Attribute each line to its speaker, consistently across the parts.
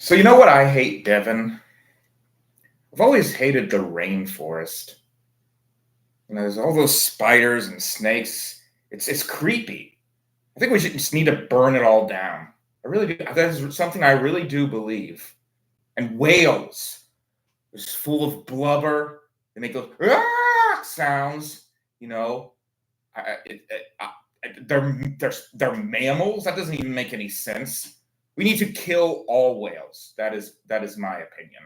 Speaker 1: So you know what I hate, Devin? I've always hated the rainforest. There's all those spiders and snakes. It's creepy. I think we should just need to burn it all down. I really do. That is something I really do believe. And whales, it's full of blubber. They make those sounds. You know, they're mammals. That doesn't even make any sense. We need to kill all whales. That is my opinion.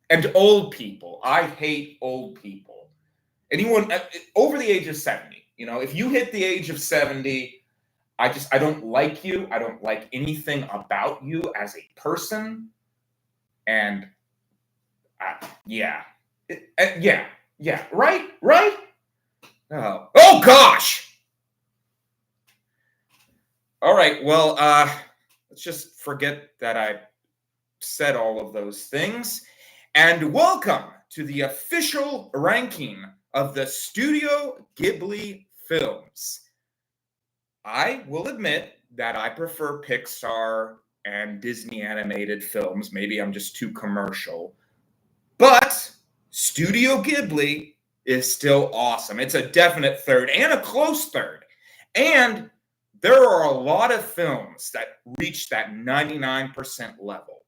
Speaker 1: And old people. I hate old people. Anyone over the age of 70. If you hit the age of 70, I don't like you. I don't like anything about you as a person. And yeah. Yeah. Right? Oh gosh. All right. Well, let's just forget that I said all of those things. And welcome to the official ranking of the Studio Ghibli films. I will admit that I prefer Pixar and Disney animated films. Maybe I'm just too commercial. But Studio Ghibli is still awesome. It's a definite third and a close third. And there are a lot of films that reach that 99% level.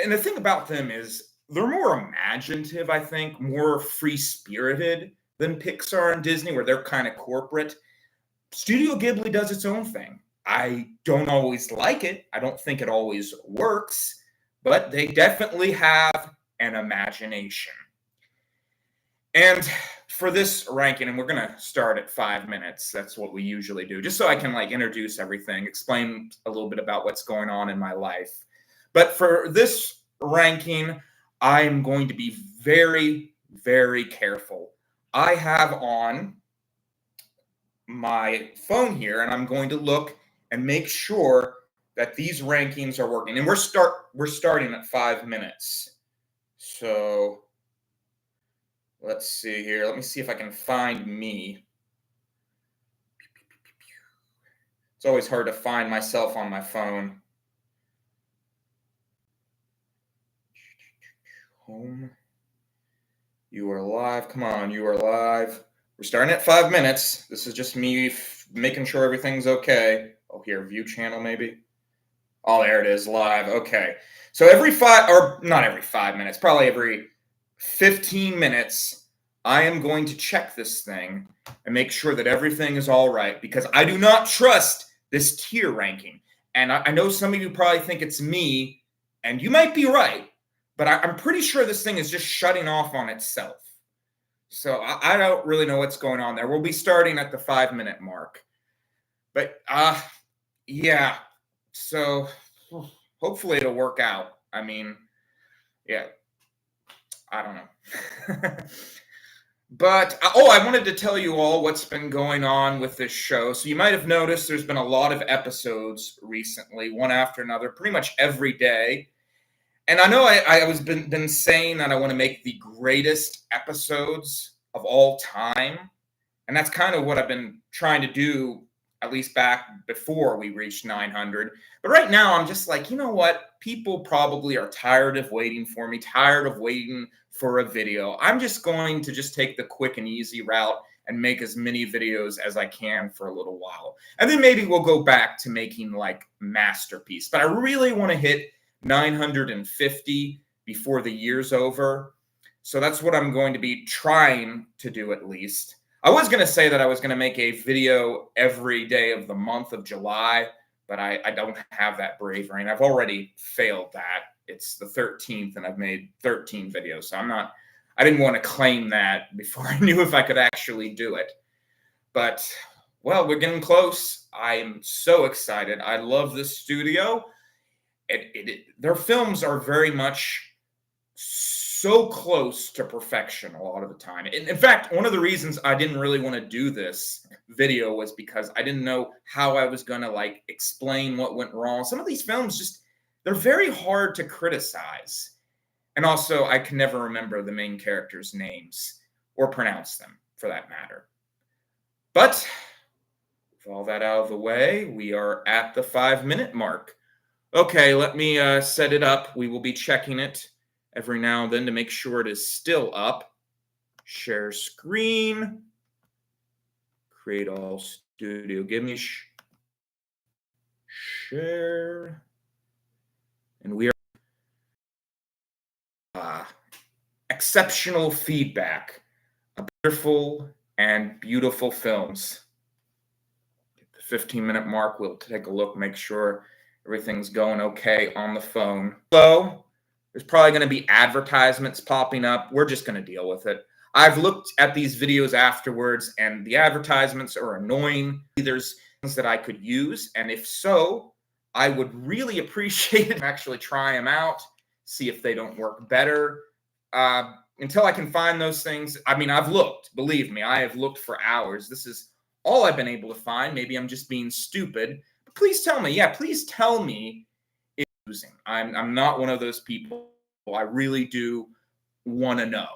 Speaker 1: And the thing about them is they're more imaginative, I think, more free-spirited than Pixar and Disney, where they're kind of corporate. Studio Ghibli does its own thing. I don't always like it. I don't think it always works, but they definitely have an imagination. And for this ranking, and we're going to start at 5 minutes. That's what we usually do, just so I can introduce everything, explain a little bit about what's going on in my life. But for this ranking, I'm going to be very, very careful. I have on my phone here, and I'm going to look and make sure that these rankings are working. And we're starting at 5 minutes. So let's see here. Let me see if I can find me. It's always hard to find myself on my phone. Home. You are live. Come on, you are live. We're starting at 5 minutes. This is just me making sure everything's okay. Oh, here, view channel maybe. Oh, there it is, live. Okay. So not every 5 minutes, probably every 15 minutes, I am going to check this thing and make sure that everything is all right, because I do not trust this tier ranking. And I know some of you probably think it's me, and you might be right, but I'm pretty sure this thing is just shutting off on itself. So I don't really know what's going on there. We'll be starting at the 5 minute mark. But yeah, so hopefully it'll work out. I mean, yeah, I don't know. But, I wanted to tell you all what's been going on with this show. So you might have noticed there's been a lot of episodes recently, one after another, pretty much every day. And I know I was been saying that I want to make the greatest episodes of all time. And that's kind of what I've been trying to do, at least back before we reached 900. But right now, I'm just like, you know what? People probably are tired of waiting for me, tired of waiting for a video. I'm just going to just take the quick and easy route and make as many videos as I can for a little while. And then maybe we'll go back to making masterpiece. But I really want to hit 950 before the year's over. So that's what I'm going to be trying to do, at least. I was going to say that I was going to make a video every day of the month of July, but I don't have that bravery, and I've already failed that. It's the 13th, and I've made 13 videos, so I didn't want to claim that before I knew if I could actually do it. But, well, we're getting close. I am so excited. I love this studio. Their films are very much so close to perfection a lot of the time. In fact, one of the reasons I didn't really want to do this video was because I didn't know how I was going to explain what went wrong. Some of these films they're very hard to criticize. And also, I can never remember the main characters' names or pronounce them, for that matter. But with all that out of the way, we are at the 5 minute mark. Okay, let me set it up. We will be checking it every now and then to make sure it is still up. Share screen. Create all Studio Ghibli. Share. And we are exceptional feedback. Wonderful and beautiful films. At the 15-minute mark, we'll take a look, make sure everything's going okay on the phone. So, there's probably going to be advertisements popping up. We're just going to deal with it. I've looked at these videos afterwards, and the advertisements are annoying. There's things that I could use, and if so, I would really appreciate it. Actually try them out, see if they don't work better. Until I can find those things, I mean, I've looked. Believe me, I have looked for hours. This is all I've been able to find. Maybe I'm just being stupid. But please tell me. Yeah, please tell me if it's using. I'm not one of those people. I really do want to know.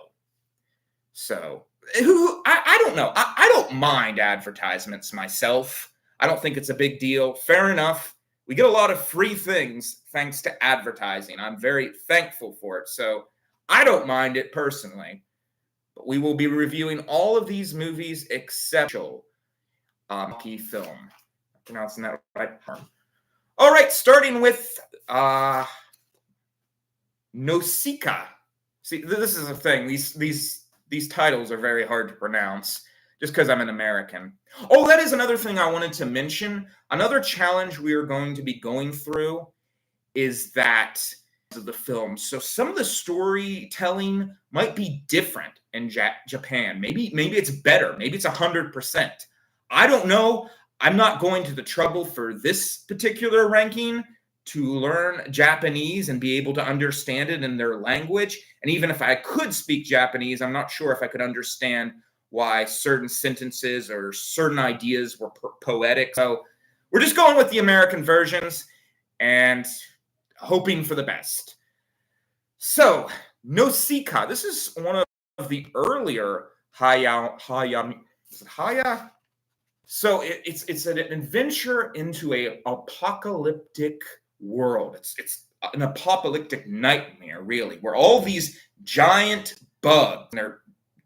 Speaker 1: So, I don't know. I don't mind advertisements myself. I don't think it's a big deal. Fair enough. We get a lot of free things thanks to advertising. I'm very thankful for it. So I don't mind it personally. But we will be reviewing all of these movies except key film. I'm pronouncing that right? All right, starting with Nausicaa. See, this is a thing. These titles are very hard to pronounce just because I'm an American. Oh, that is another thing I wanted to mention. Another challenge we are going to be going through is that of the film. So some of the storytelling might be different in Japan. Maybe it's better. Maybe it's 100%. I don't know. I'm not going to the trouble for this particular ranking to learn Japanese and be able to understand it in their language. And even if I could speak Japanese, I'm not sure if I could understand why certain sentences or certain ideas were poetic. So we're just going with the American versions and hoping for the best. So, Nausicaa. This is one of the earlier Hayao. So it's an adventure into a apocalyptic world. It's an apocalyptic nightmare, really, where all these giant bugs, they're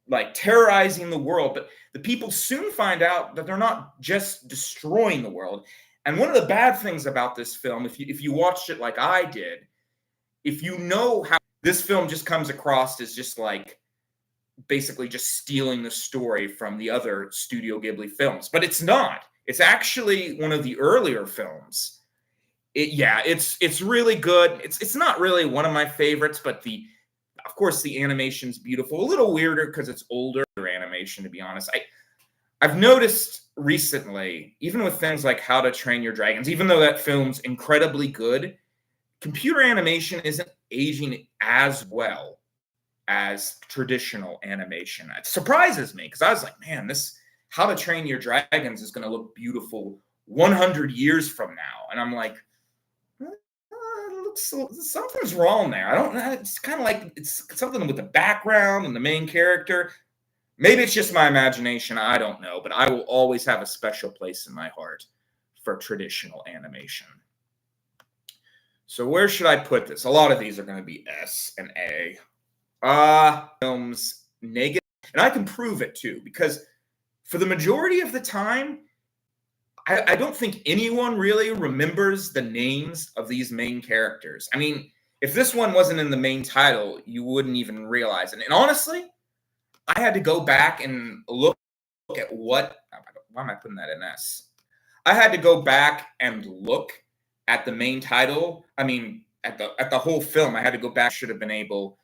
Speaker 1: like terrorizing the world, but the people soon find out that they're not just destroying the world. And one of the bad things about this film, if you watched it like I did, if you know how this film just comes across as just like basically just stealing the story from the other Studio Ghibli films, but it's not. It's actually one of the earlier films. It's really good. It's not really one of my favorites, but of course the animation's beautiful. A little weirder because it's older animation, to be honest. I've noticed recently, even with things like How to Train Your Dragons, even though that film's incredibly good, computer animation isn't aging as well as traditional animation. It surprises me because I was like, man, this How to Train Your Dragons is going to look beautiful 100 years from now. And I'm like, something's wrong there. I don't know. It's kind of like it's something with the background and the main character. Maybe it's just my imagination. I don't know. But I will always have a special place in my heart for traditional animation. So where should I put this? A lot of these are going to be S and A. Films negative. And I can prove it too, because for the majority of the time, I don't think anyone really remembers the names of these main characters. I mean, if this one wasn't in the main title, you wouldn't even realize it. And honestly, I had to go back and look at why am I putting that in S? I had to go back and look at the main title. I mean, at the whole film, I had to go back. Should have been able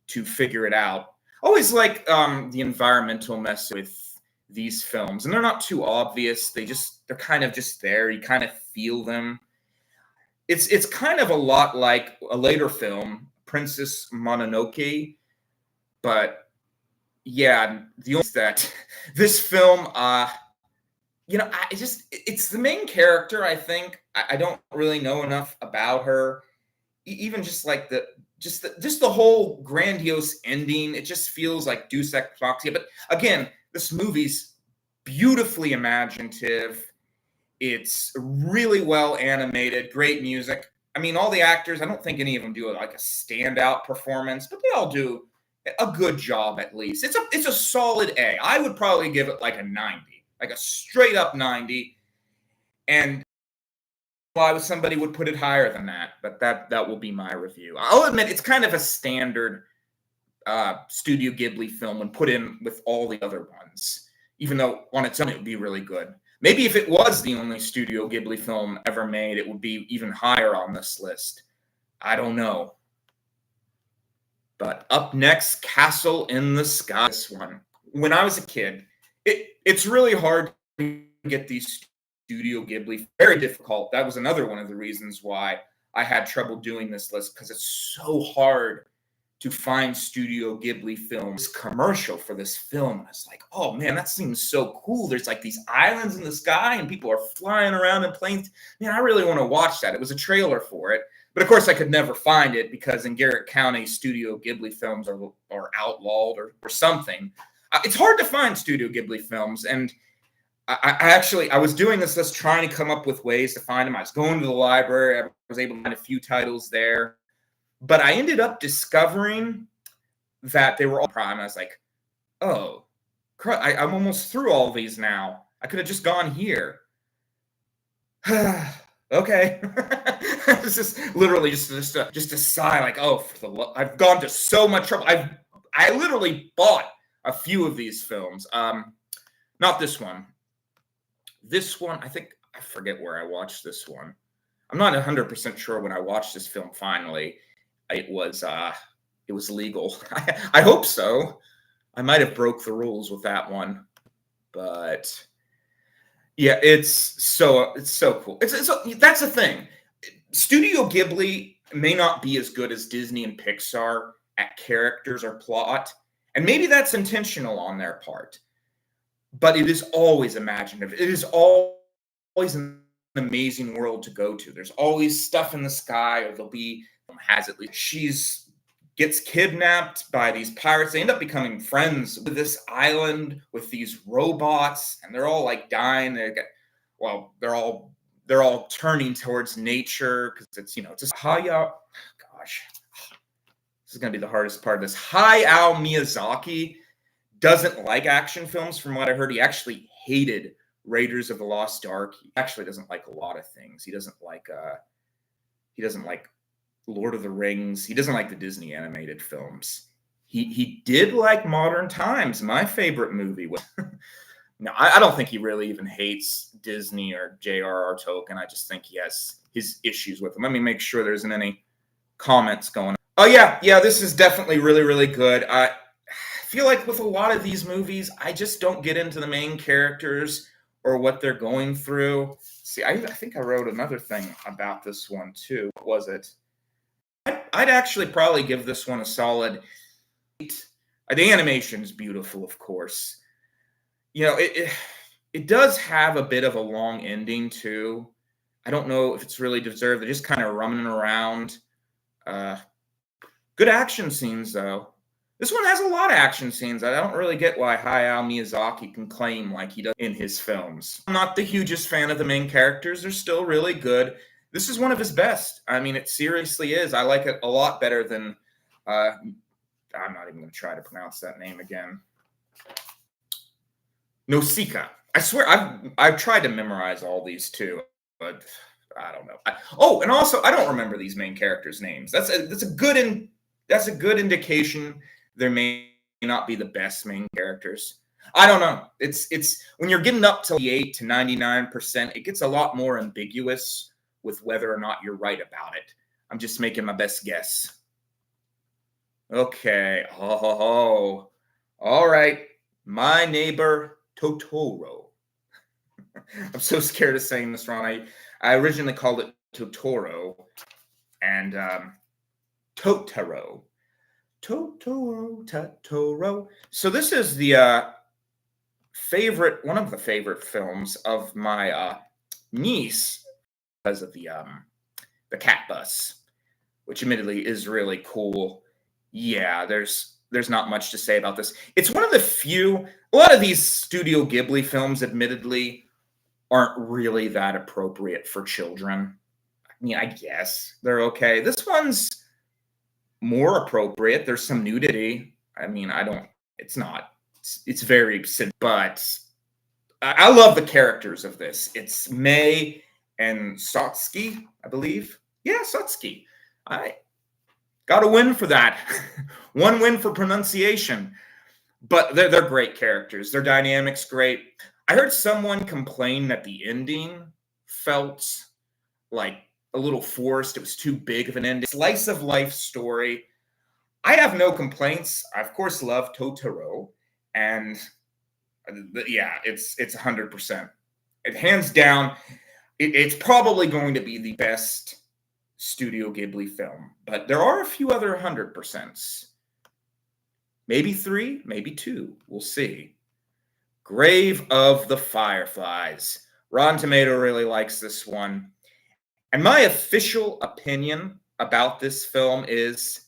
Speaker 1: to figure it out. Always like the environmental mess with these films, and they're not too obvious. They're kind of just there. You kind of feel them. It's kind of a lot like a later film, Princess Mononoke, but yeah, the only that this film, it's the main character. I think I don't really know enough about her. Even just like the whole grandiose ending, it just feels like Deus Ex Machina. But again, this movie's beautifully imaginative. It's really well animated, great music. I mean, all the actors, I don't think any of them do like a standout performance, but they all do a good job at least. It's a solid A. I would probably give it like a 90, like a straight up 90. And why somebody would put it higher than that, but that will be my review. I'll admit it's kind of a standard Studio Ghibli film when put in with all the other ones, even though on its own it would be really good. Maybe if it was the only Studio Ghibli film ever made, it would be even higher on this list. I don't know. But up next, Castle in the Sky. This one. When I was a kid, it's really hard to get these Studio Ghibli. Very difficult. That was another one of the reasons why I had trouble doing this list, because it's so hard to find Studio Ghibli films. Commercial for this film, it's like, oh man, that seems so cool. There's like these islands in the sky and people are flying around in planes. Man, I really want to watch that. It was a trailer for it, but of course I could never find it because in Garrett County, Studio Ghibli films are outlawed or something. It's hard to find Studio Ghibli films, and I was doing this list trying to come up with ways to find them. I was going to the library. I was able to find a few titles there. But I ended up discovering that they were all Prime. I was like, oh, I'm almost through all these now. I could have just gone here. Okay. It's just literally just a sigh, like, oh, I've gone to so much trouble. I literally bought a few of these films. Not this one. This one, I forget where I watched this one. I'm not 100% sure when I watched this film finally. It was legal. I hope so. I might have broke the rules with that one, but yeah, it's so cool. That's the thing. Studio Ghibli may not be as good as Disney and Pixar at characters or plot, and maybe that's intentional on their part. But it is always imaginative. It is always an amazing world to go to. There's always stuff in the sky, or there'll be she's gets kidnapped by these pirates. They end up becoming friends with this island with these robots, and they're all like dying. They're all turning towards nature because it's just Hayao. Gosh, this is gonna be the hardest part of this. Hayao Miyazaki doesn't like action films, from what I heard. He actually hated Raiders of the Lost Ark. He actually doesn't like a lot of things. He doesn't like Lord of the Rings. He doesn't like the Disney animated films. He did like Modern Times, my favorite movie. No, I don't think he really even hates Disney or J.R.R. Tolkien. I just think he has his issues with them. Let me make sure there isn't any comments going on. Oh yeah, this is definitely really, really good. I feel like with a lot of these movies, I just don't get into the main characters or what they're going through. See, I think I wrote another thing about this one too. What was it? I'd actually probably give this one a solid 8. The animation is beautiful, of course. It does have a bit of a long ending too. I don't know if it's really deserved. They're just kind of running around. Good action scenes though. This one has a lot of action scenes. I don't really get why Hayao Miyazaki can claim like he does in his films. I'm not the hugest fan of the main characters. They're still really good. This is one of his best. I mean, it seriously is. I like it a lot better than, I'm not even going to try to pronounce that name again. Nausicaa. I swear, I've tried to memorize all these too, but I don't know. And also, I don't remember these main characters' names. That's a good indication there may not be the best main characters. I don't know. It's when you're getting up to 8 to 99%, it gets a lot more ambiguous with whether or not you're right about it. I'm just making my best guess. Okay. All right. My Neighbor Totoro. I'm so scared of saying this wrong. I originally called it Totoro and Totoro. Totoro. So this is the one of the favorite films of my niece, because of the cat bus, which admittedly is really cool. Yeah, there's not much to say about this. It's one of the few. A lot of these Studio Ghibli films, admittedly, aren't really that appropriate for children. mean, I guess they're okay. This one's more appropriate. There's some nudity. I mean, I don't. It's not. It's very simple, but I love the characters of this. It's May and Satsuki, I believe. Yeah, Satsuki. I got a win for that. One win for pronunciation. But they're great characters. Their dynamic's great. I heard someone complain that the ending felt like a little forced. It was too big of an ending. Slice of life story. I have no complaints. I of course love Totoro, and yeah, it's 100%. It hands down. It's probably going to be the best Studio Ghibli film, but there are a few other 100%s. Maybe 3, maybe 2. We'll see. Grave of the Fireflies. Rotten Tomato really likes this one. And my official opinion about this film is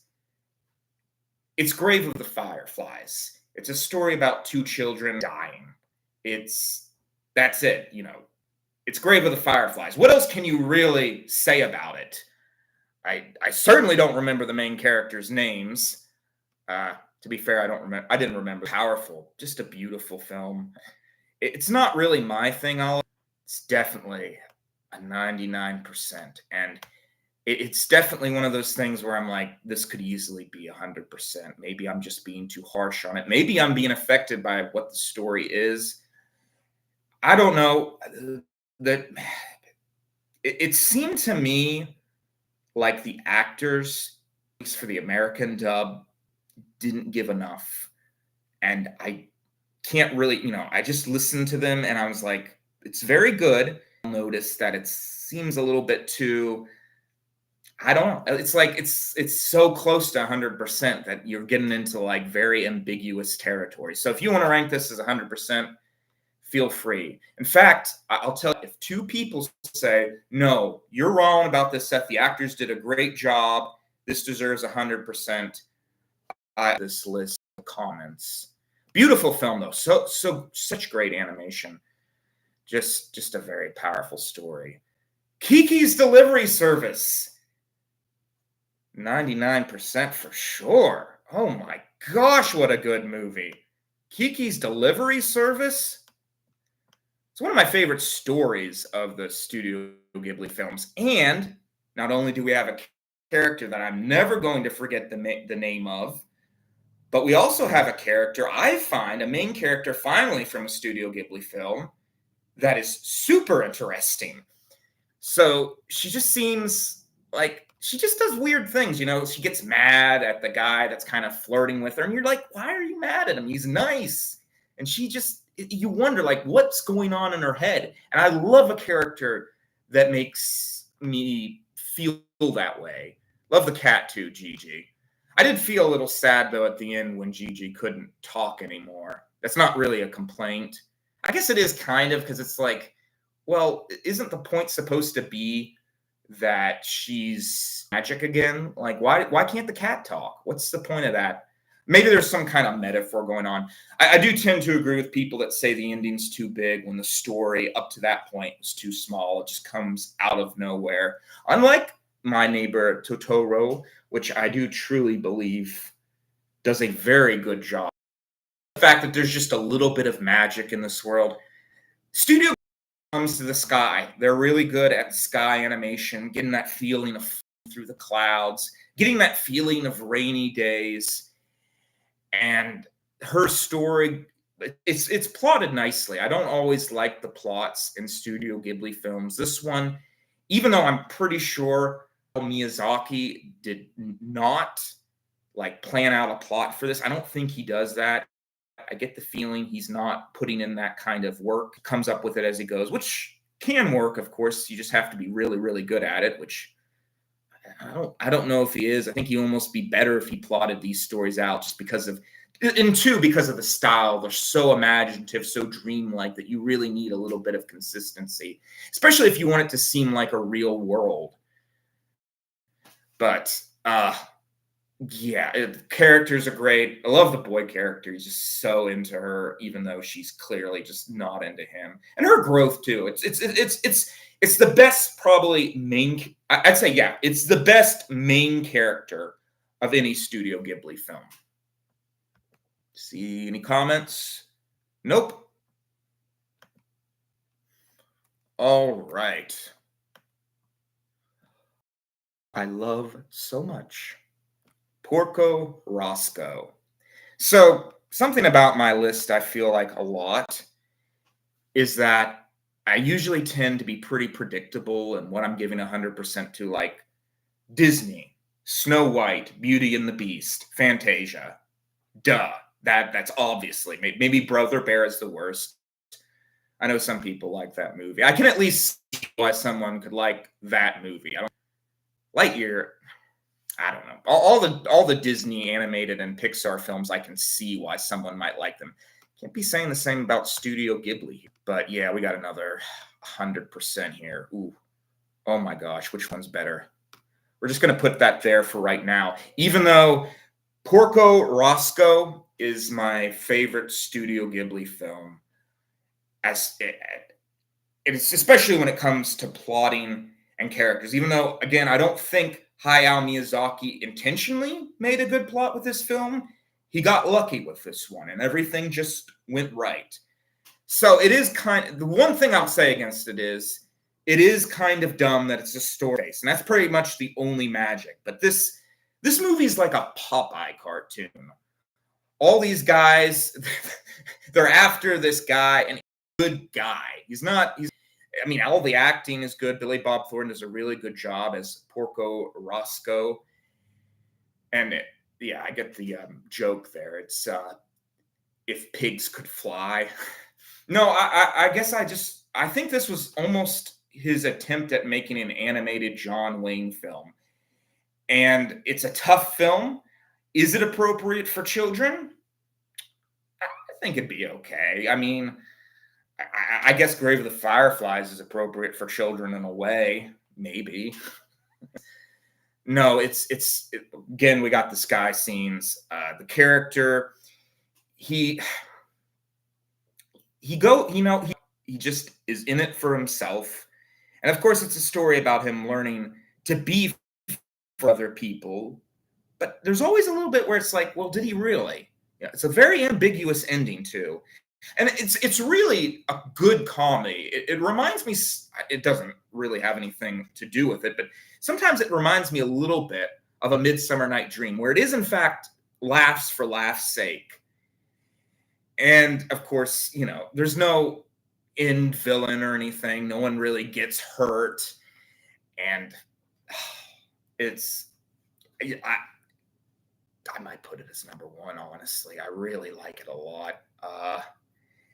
Speaker 1: it's Grave of the Fireflies. It's a story about 2 children dying. That's it, you know. It's Grave of the Fireflies. What else can you really say about it? I certainly don't remember the main characters' names. To be fair, I didn't remember. Powerful, just a beautiful film. It's not really my thing. It's definitely a 99%, and it's definitely one of those things where I'm like, this could easily be 100%. Maybe I'm just being too harsh on it. Maybe I'm being affected by what the story is. I don't know. That it seemed to me like the actors, at least for the American dub, didn't give enough. And I can't really, I just listened to them and I was like, it's very good. I noticed that it seems a little bit too, I don't know. It's like it's so close to 100% that you're getting into like very ambiguous territory. So if you want to rank this as 100%, feel free. In fact, I'll tell you, if 2 people say, no, you're wrong about this, Seth, the actors did a great job, this deserves 100%, this list of comments. Beautiful film though. Such great animation. Just a very powerful story. Kiki's Delivery Service. 99% for sure. Oh my gosh, what a good movie. Kiki's Delivery Service. It's one of my favorite stories of the Studio Ghibli films. And not only do we have a character that I'm never going to forget the name of, but we also have a character, I find, a main character finally from a Studio Ghibli film that is super interesting. So she just seems like she just does weird things, She gets mad at the guy that's kind of flirting with her, and you're like, why are you mad at him? He's nice. And you wonder, like, what's going on in her head? And I love a character that makes me feel that way. Love the cat too, Gigi. I did feel a little sad, though, at the end when Gigi couldn't talk anymore. That's not really a complaint. I guess it is kind of, because it's like, well, isn't the point supposed to be that she's magic again? Like, why can't the cat talk? What's the point of that? Maybe there's some kind of metaphor going on. I do tend to agree with people that say the ending's too big when the story up to that point was too small. It just comes out of nowhere. Unlike My Neighbor Totoro, which I do truly believe does a very good job. The fact that there's just a little bit of magic in this world. Studio comes to the sky. They're really good at sky animation, getting that feeling of through the clouds, getting that feeling of rainy days. And her story, it's plotted nicely. I don't always like the plots in Studio Ghibli films. This one, even though I'm pretty sure Miyazaki did not like plan out a plot for this, I don't think he does that. I get the feeling he's not putting in that kind of work, comes up with it as he goes, which can work, of course. You just have to be really, really good at it, which I don't know if he is. I think he'd almost be better if he plotted these stories out just because of the style. They're so imaginative, so dreamlike that you really need a little bit of consistency, especially if you want it to seem like a real world. But yeah, characters are great. I love the boy character. He's just so into her, even though she's clearly just not into him. And her growth too. It's the best, probably I'd say, yeah, it's the best main character of any Studio Ghibli film. See any comments? Nope. All right. I love so much Porco Rosso. So, something about my list I feel like a lot is that I usually tend to be pretty predictable in what I'm giving 100% to, like Disney, Snow White, Beauty and the Beast, Fantasia. Duh. That's obviously maybe Brother Bear is the worst. I know some people like that movie. I can at least see why someone could like that movie. Lightyear, I don't know. All the Disney animated and Pixar films, I can see why someone might like them. Can't be saying the same about Studio Ghibli. But yeah, we got another 100% here. Ooh. Oh my gosh, which one's better? We're just going to put that there for right now. Even though Porco Rosso is my favorite Studio Ghibli film, it's especially when it comes to plotting and characters. Even though, again, I don't think Hayao Miyazaki intentionally made a good plot with this film, he got lucky with this one, and everything just went right. So it is the one thing I'll say against it is kind of dumb that it's a story based, and that's pretty much the only magic. But this movie is like a Popeye cartoon. All these guys, they're after this guy, and he's a good guy. I mean, all the acting is good. Billy Bob Thornton does a really good job as Porco Rosso. And yeah, I get the joke there. It's if pigs could fly. No, I guess I think this was almost his attempt at making an animated John Wayne film. And it's a tough film. Is it appropriate for children? I think it'd be okay. I mean, I guess Grave of the Fireflies is appropriate for children in a way, maybe. No, again, we got the sky scenes. The character, he just is in it for himself. And of course, it's a story about him learning to be for other people. But there's always a little bit where it's like, well, did he really? Yeah, it's a very ambiguous ending too. And it's really a good comedy. It reminds me, it doesn't really have anything to do with it, but sometimes it reminds me a little bit of A Midsummer Night Dream, where it is, in fact, laughs for laughs' sake. And, of course, there's no end villain or anything. No one really gets hurt. And I might put it as number one, honestly. I really like it a lot.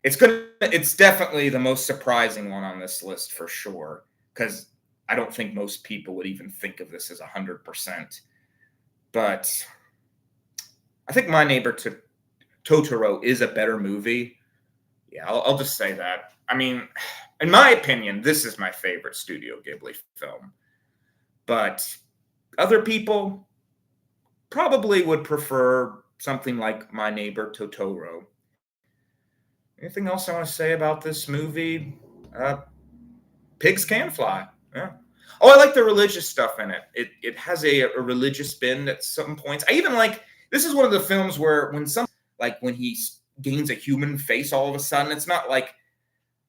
Speaker 1: It's definitely the most surprising one on this list for sure, because I don't think most people would even think of this as 100%. But I think My Neighbor Totoro is a better movie. Yeah, I'll just say that. I mean, in my opinion, this is my favorite Studio Ghibli film. But other people probably would prefer something like My Neighbor Totoro. Anything else I want to say about this movie? Pigs can fly. Yeah. Oh, I like the religious stuff in it. It has a religious bend at some points. I even like, this is one of the films where when he gains a human face all of a sudden, it's not like,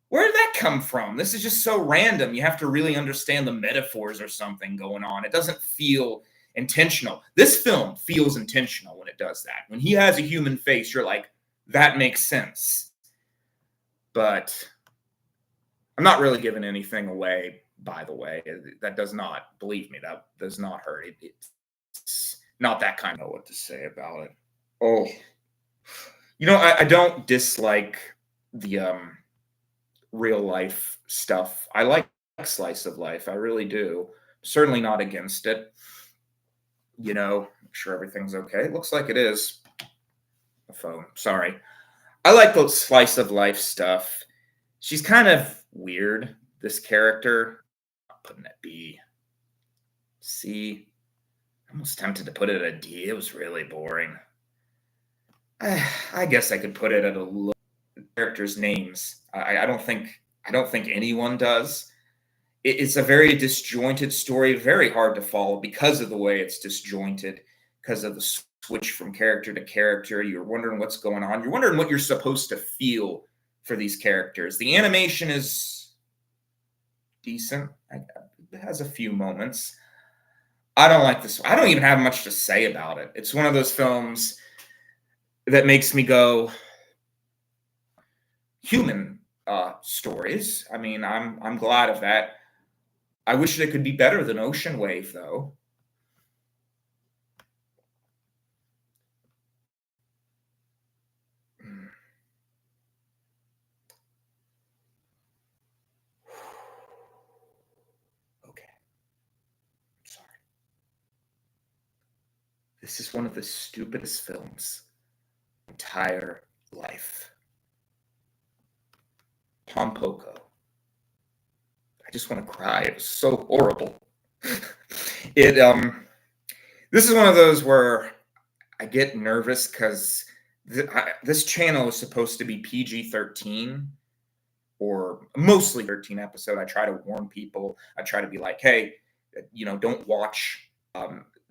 Speaker 1: where did that come from? This is just so random. You have to really understand the metaphors or something going on. It doesn't feel intentional. This film feels intentional when it does that. When he has a human face, you're like, that makes sense. But I'm not really giving anything away, by the way. That does not, believe me, that does not hurt. It's not that kind of what to say about it. Oh, I don't dislike the real life stuff. I like slice of life. I really do. Certainly not against it. Make sure everything's okay. It looks like it is. The phone. Sorry. I like those slice of life stuff. She's kind of weird, this character. I'm putting it B. C. I'm almost tempted to put it at a D. It was really boring. I guess I could put it at a low. Characters' names. I don't think anyone does. it's a very disjointed story, very hard to follow because of the way it's disjointed, because of the switch from character to character. You're wondering what's going on. You're wondering what you're supposed to feel for these characters. The animation is decent. It has a few moments. I don't like this. I don't even have much to say about it. It's one of those films that makes me go, human stories. I mean, I'm glad of that. I wish they could be better than Ocean Wave, though. Okay. I'm sorry. This is one of the stupidest films of my entire life. Pom Poko. I just want to cry. It was so horrible. This is one of those where I get nervous because this channel is supposed to be PG-13 or mostly 13 episode. I try to warn people. I try to be like, hey, don't watch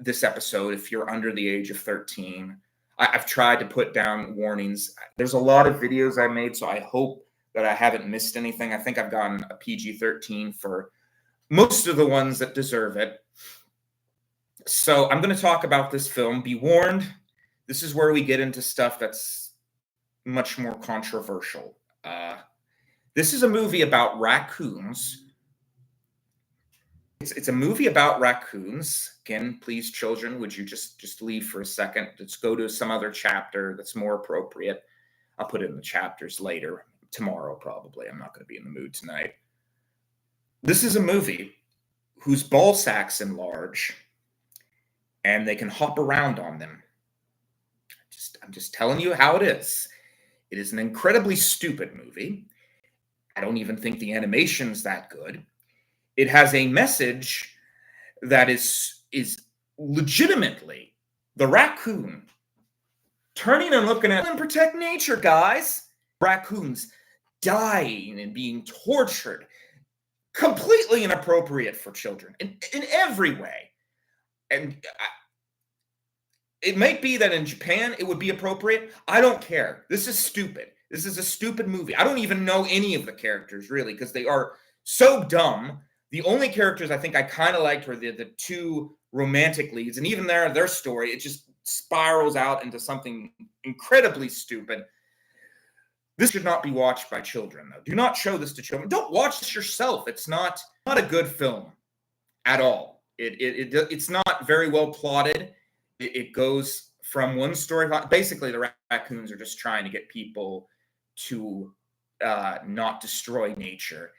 Speaker 1: this episode if you're under the age of 13. I've tried to put down warnings. There's a lot of videos I made, so I hope that I haven't missed anything. I think I've gotten a PG-13 for most of the ones that deserve it. So I'm going to talk about this film. Be warned, this is where we get into stuff that's much more controversial. This is a movie about raccoons. It's a movie about raccoons. Again, please, children, would you just leave for a second? Let's go to some other chapter that's more appropriate. I'll put it in the chapters later. Tomorrow, probably. I'm not going to be in the mood tonight. This is a movie whose ball sacks enlarge and they can hop around on them. I'm just telling you how it is. It is an incredibly stupid movie. I don't even think the animation's that good. It has a message that is legitimately the raccoon turning and looking at and protect nature, guys. Raccoons dying and being tortured, completely inappropriate for children in every way. And it might be that in Japan it would be appropriate. I don't care. This is stupid. This is a stupid movie. I don't even know any of the characters really because they are so dumb. The only characters I think I kind of liked were the two romantic leads, and even their story, it just spirals out into something incredibly stupid. This should not be watched by children, though. Do not show this to children. Don't watch this yourself. It's not a good film at all. It's not very well plotted. It goes from one story. Basically, the raccoons are just trying to get people to not destroy nature.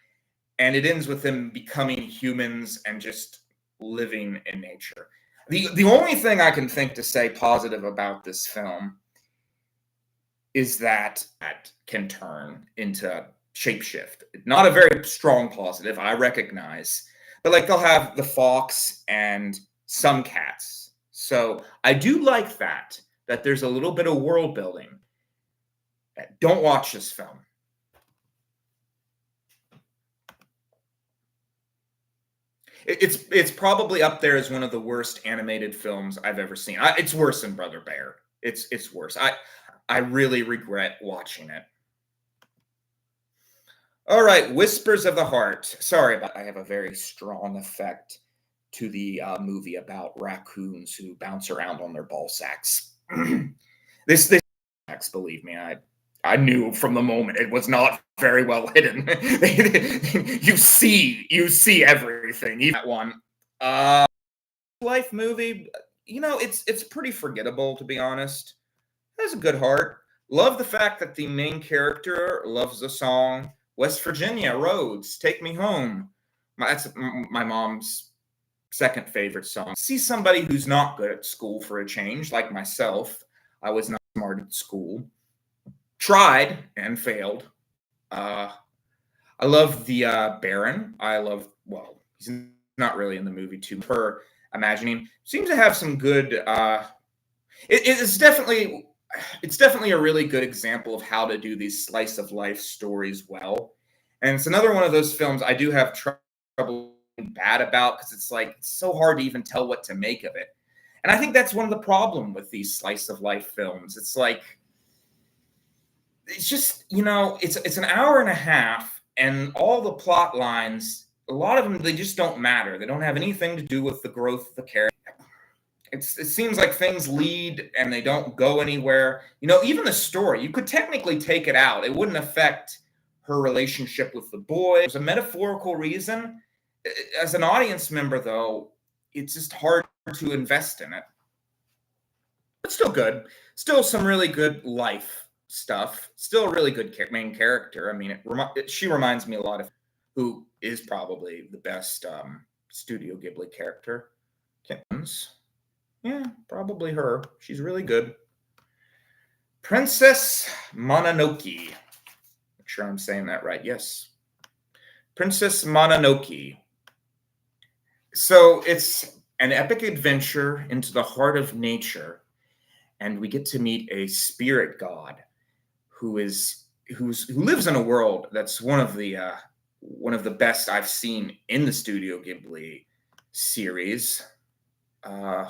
Speaker 1: And it ends with them becoming humans and just living in nature. The only thing I can think to say positive about this film is that it can turn into shapeshift. Not a very strong positive, I recognize. But like they'll have the fox and some cats. So I do like that there's a little bit of world building. Don't watch this film. It's probably up there as one of the worst animated films I've ever seen. It's worse than Brother Bear. It's worse. I really regret watching it. All right, Whispers of the Heart. Sorry, but I have a very strong effect to the movie about raccoons who bounce around on their ball sacks. This believe me, I knew from the moment it was not very well hidden. you see everything. Even that one. Life movie, it's pretty forgettable, to be honest. It has a good heart. Love the fact that the main character loves the song West Virginia Roads, Take Me Home. That's my mom's second favorite song. See somebody who's not good at school for a change, like myself. I was not smart at school. Tried and failed. I love the Baron. He's not really in the movie too. For imagining, seems to have some good. It's definitely a really good example of how to do these slice of life stories well. And it's another one of those films I do have trouble bad about because it's like it's so hard to even tell what to make of it. And I think that's one of the problem with these slice of life films. It's like it's just, it's an hour and a half, and all the plot lines, a lot of them, they just don't matter. They don't have anything to do with the growth of the character. It seems like things lead and they don't go anywhere. Even the story, you could technically take it out. It wouldn't affect her relationship with the boy. There's a metaphorical reason. As an audience member, though, it's just hard to invest in it. But still good. Still some really good life stuff. Still a really good main character. I mean, she reminds me a lot of who is probably the best Studio Ghibli character. Kittens. Yeah, probably her. She's really good. Princess Mononoke. Make sure I'm saying that right. Yes. Princess Mononoke. So it's an epic adventure into the heart of nature, and we get to meet a spirit god who lives in a world that's one of the best I've seen in the Studio Ghibli series. I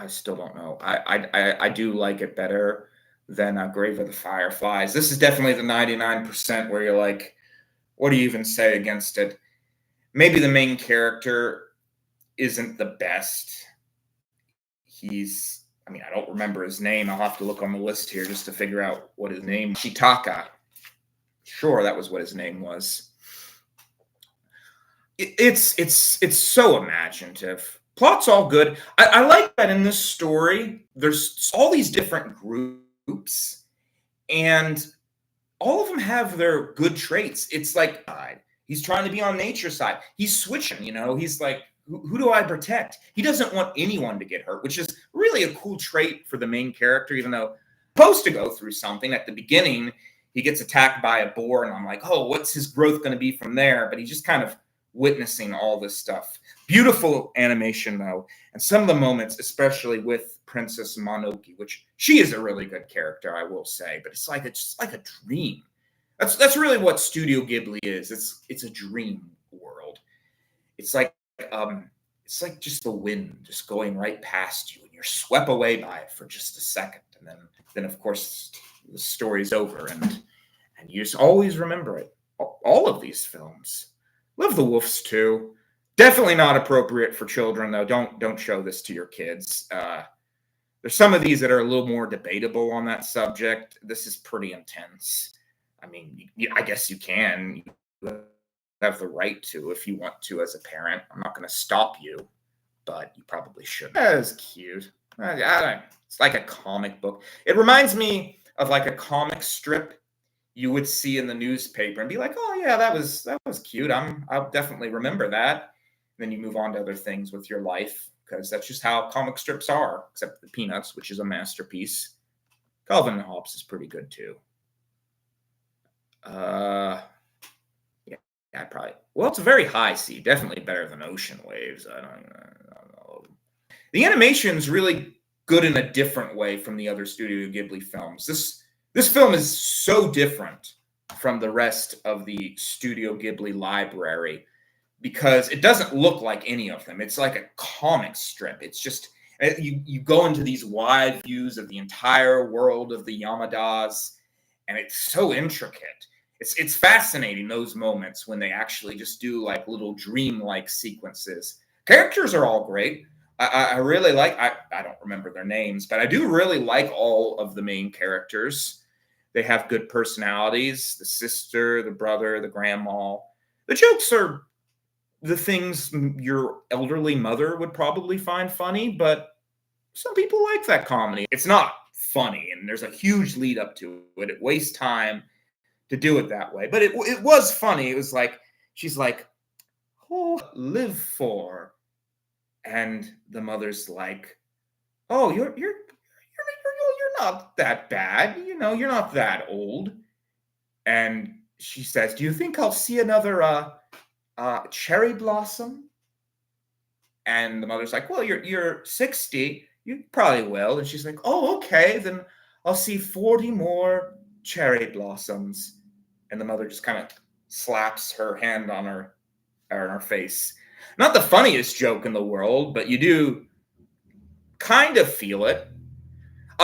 Speaker 1: still don't know. I do like it better than Grave of the Fireflies. This is definitely the 99% where you're like, what do you even say against it? Maybe the main character isn't the best. I don't remember his name. I'll have to look on the list here just to figure out what his name was. Shitaka. Sure, that was what his name was. It's so imaginative. Plot's all good. I like that in this story, there's all these different groups, and all of them have their good traits. It's like he's trying to be on nature's side. He's switching, he's like, who do I protect? He doesn't want anyone to get hurt, which is really a cool trait for the main character, even though he's supposed to go through something. At the beginning, he gets attacked by a boar, and I'm like, oh, what's his growth going to be from there? But he's just kind of witnessing all this stuff. Beautiful animation, though, and some of the moments, especially with Princess Mononoke, which she is a really good character, I will say, but it's just like a dream. That's really what Studio Ghibli is. It's a dream world. It's like just the wind just going right past you, and you're swept away by it for just a second, and then of course the story's over, and you just always remember it. All of these films. Love the Wolves too. Definitely not appropriate for children, though. Don't show this to your kids. There's some of these that are a little more debatable on that subject. This is pretty intense. I mean, I guess you can. You have the right to if you want to as a parent. I'm not going to stop you, but you probably shouldn't. That is cute. It's like a comic book. It reminds me of like a comic strip you would see in the newspaper and be like, oh yeah, that was cute. I'll definitely remember that. And then you move on to other things with your life, because that's just how comic strips are, except the Peanuts, which is a masterpiece. Calvin and Hobbes is pretty good too. It's a very high C, definitely better than Ocean Waves. I don't know. The animation's really good in a different way from the other Studio Ghibli films. This film is so different from the rest of the Studio Ghibli library because it doesn't look like any of them. It's like a comic strip. It's just, you go into these wide views of the entire world of the Yamadas, and it's so intricate. It's fascinating, those moments when they actually just do like little dream-like sequences. Characters are all great. I really like, I don't remember their names, but I do really like all of the main characters. They have good personalities. The sister, the brother, the grandma. The jokes are the things your elderly mother would probably find funny, but some people like that comedy. It's not funny, and there's a huge lead up to it. It wastes time to do it that way, but it was funny. It was like, she's like, "Oh, live for," and the mother's like, "Oh, you're not that bad. You're not that old." And she says, "Do you think I'll see another cherry blossom?" And the mother's like, "Well, you're 60. You probably will." And she's like, "Oh, okay. Then I'll see 40 more cherry blossoms." And the mother just kind of slaps her hand on her face. Not the funniest joke in the world, but you do kind of feel it.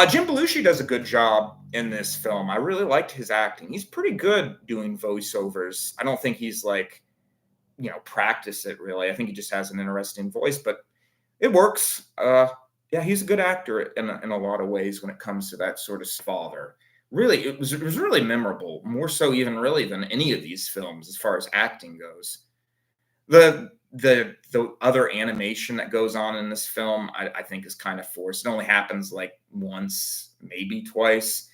Speaker 1: Jim Belushi does a good job in this film. I really liked his acting. He's pretty good doing voiceovers. I don't think he's like, practice it really. I think he just has an interesting voice, but it works. Yeah, he's a good actor in a lot of ways when it comes to that sort of father. Really, it was really memorable, more so even really than any of these films as far as acting goes. The other animation that goes on in this film, I think is kind of forced. It only happens like once, maybe twice.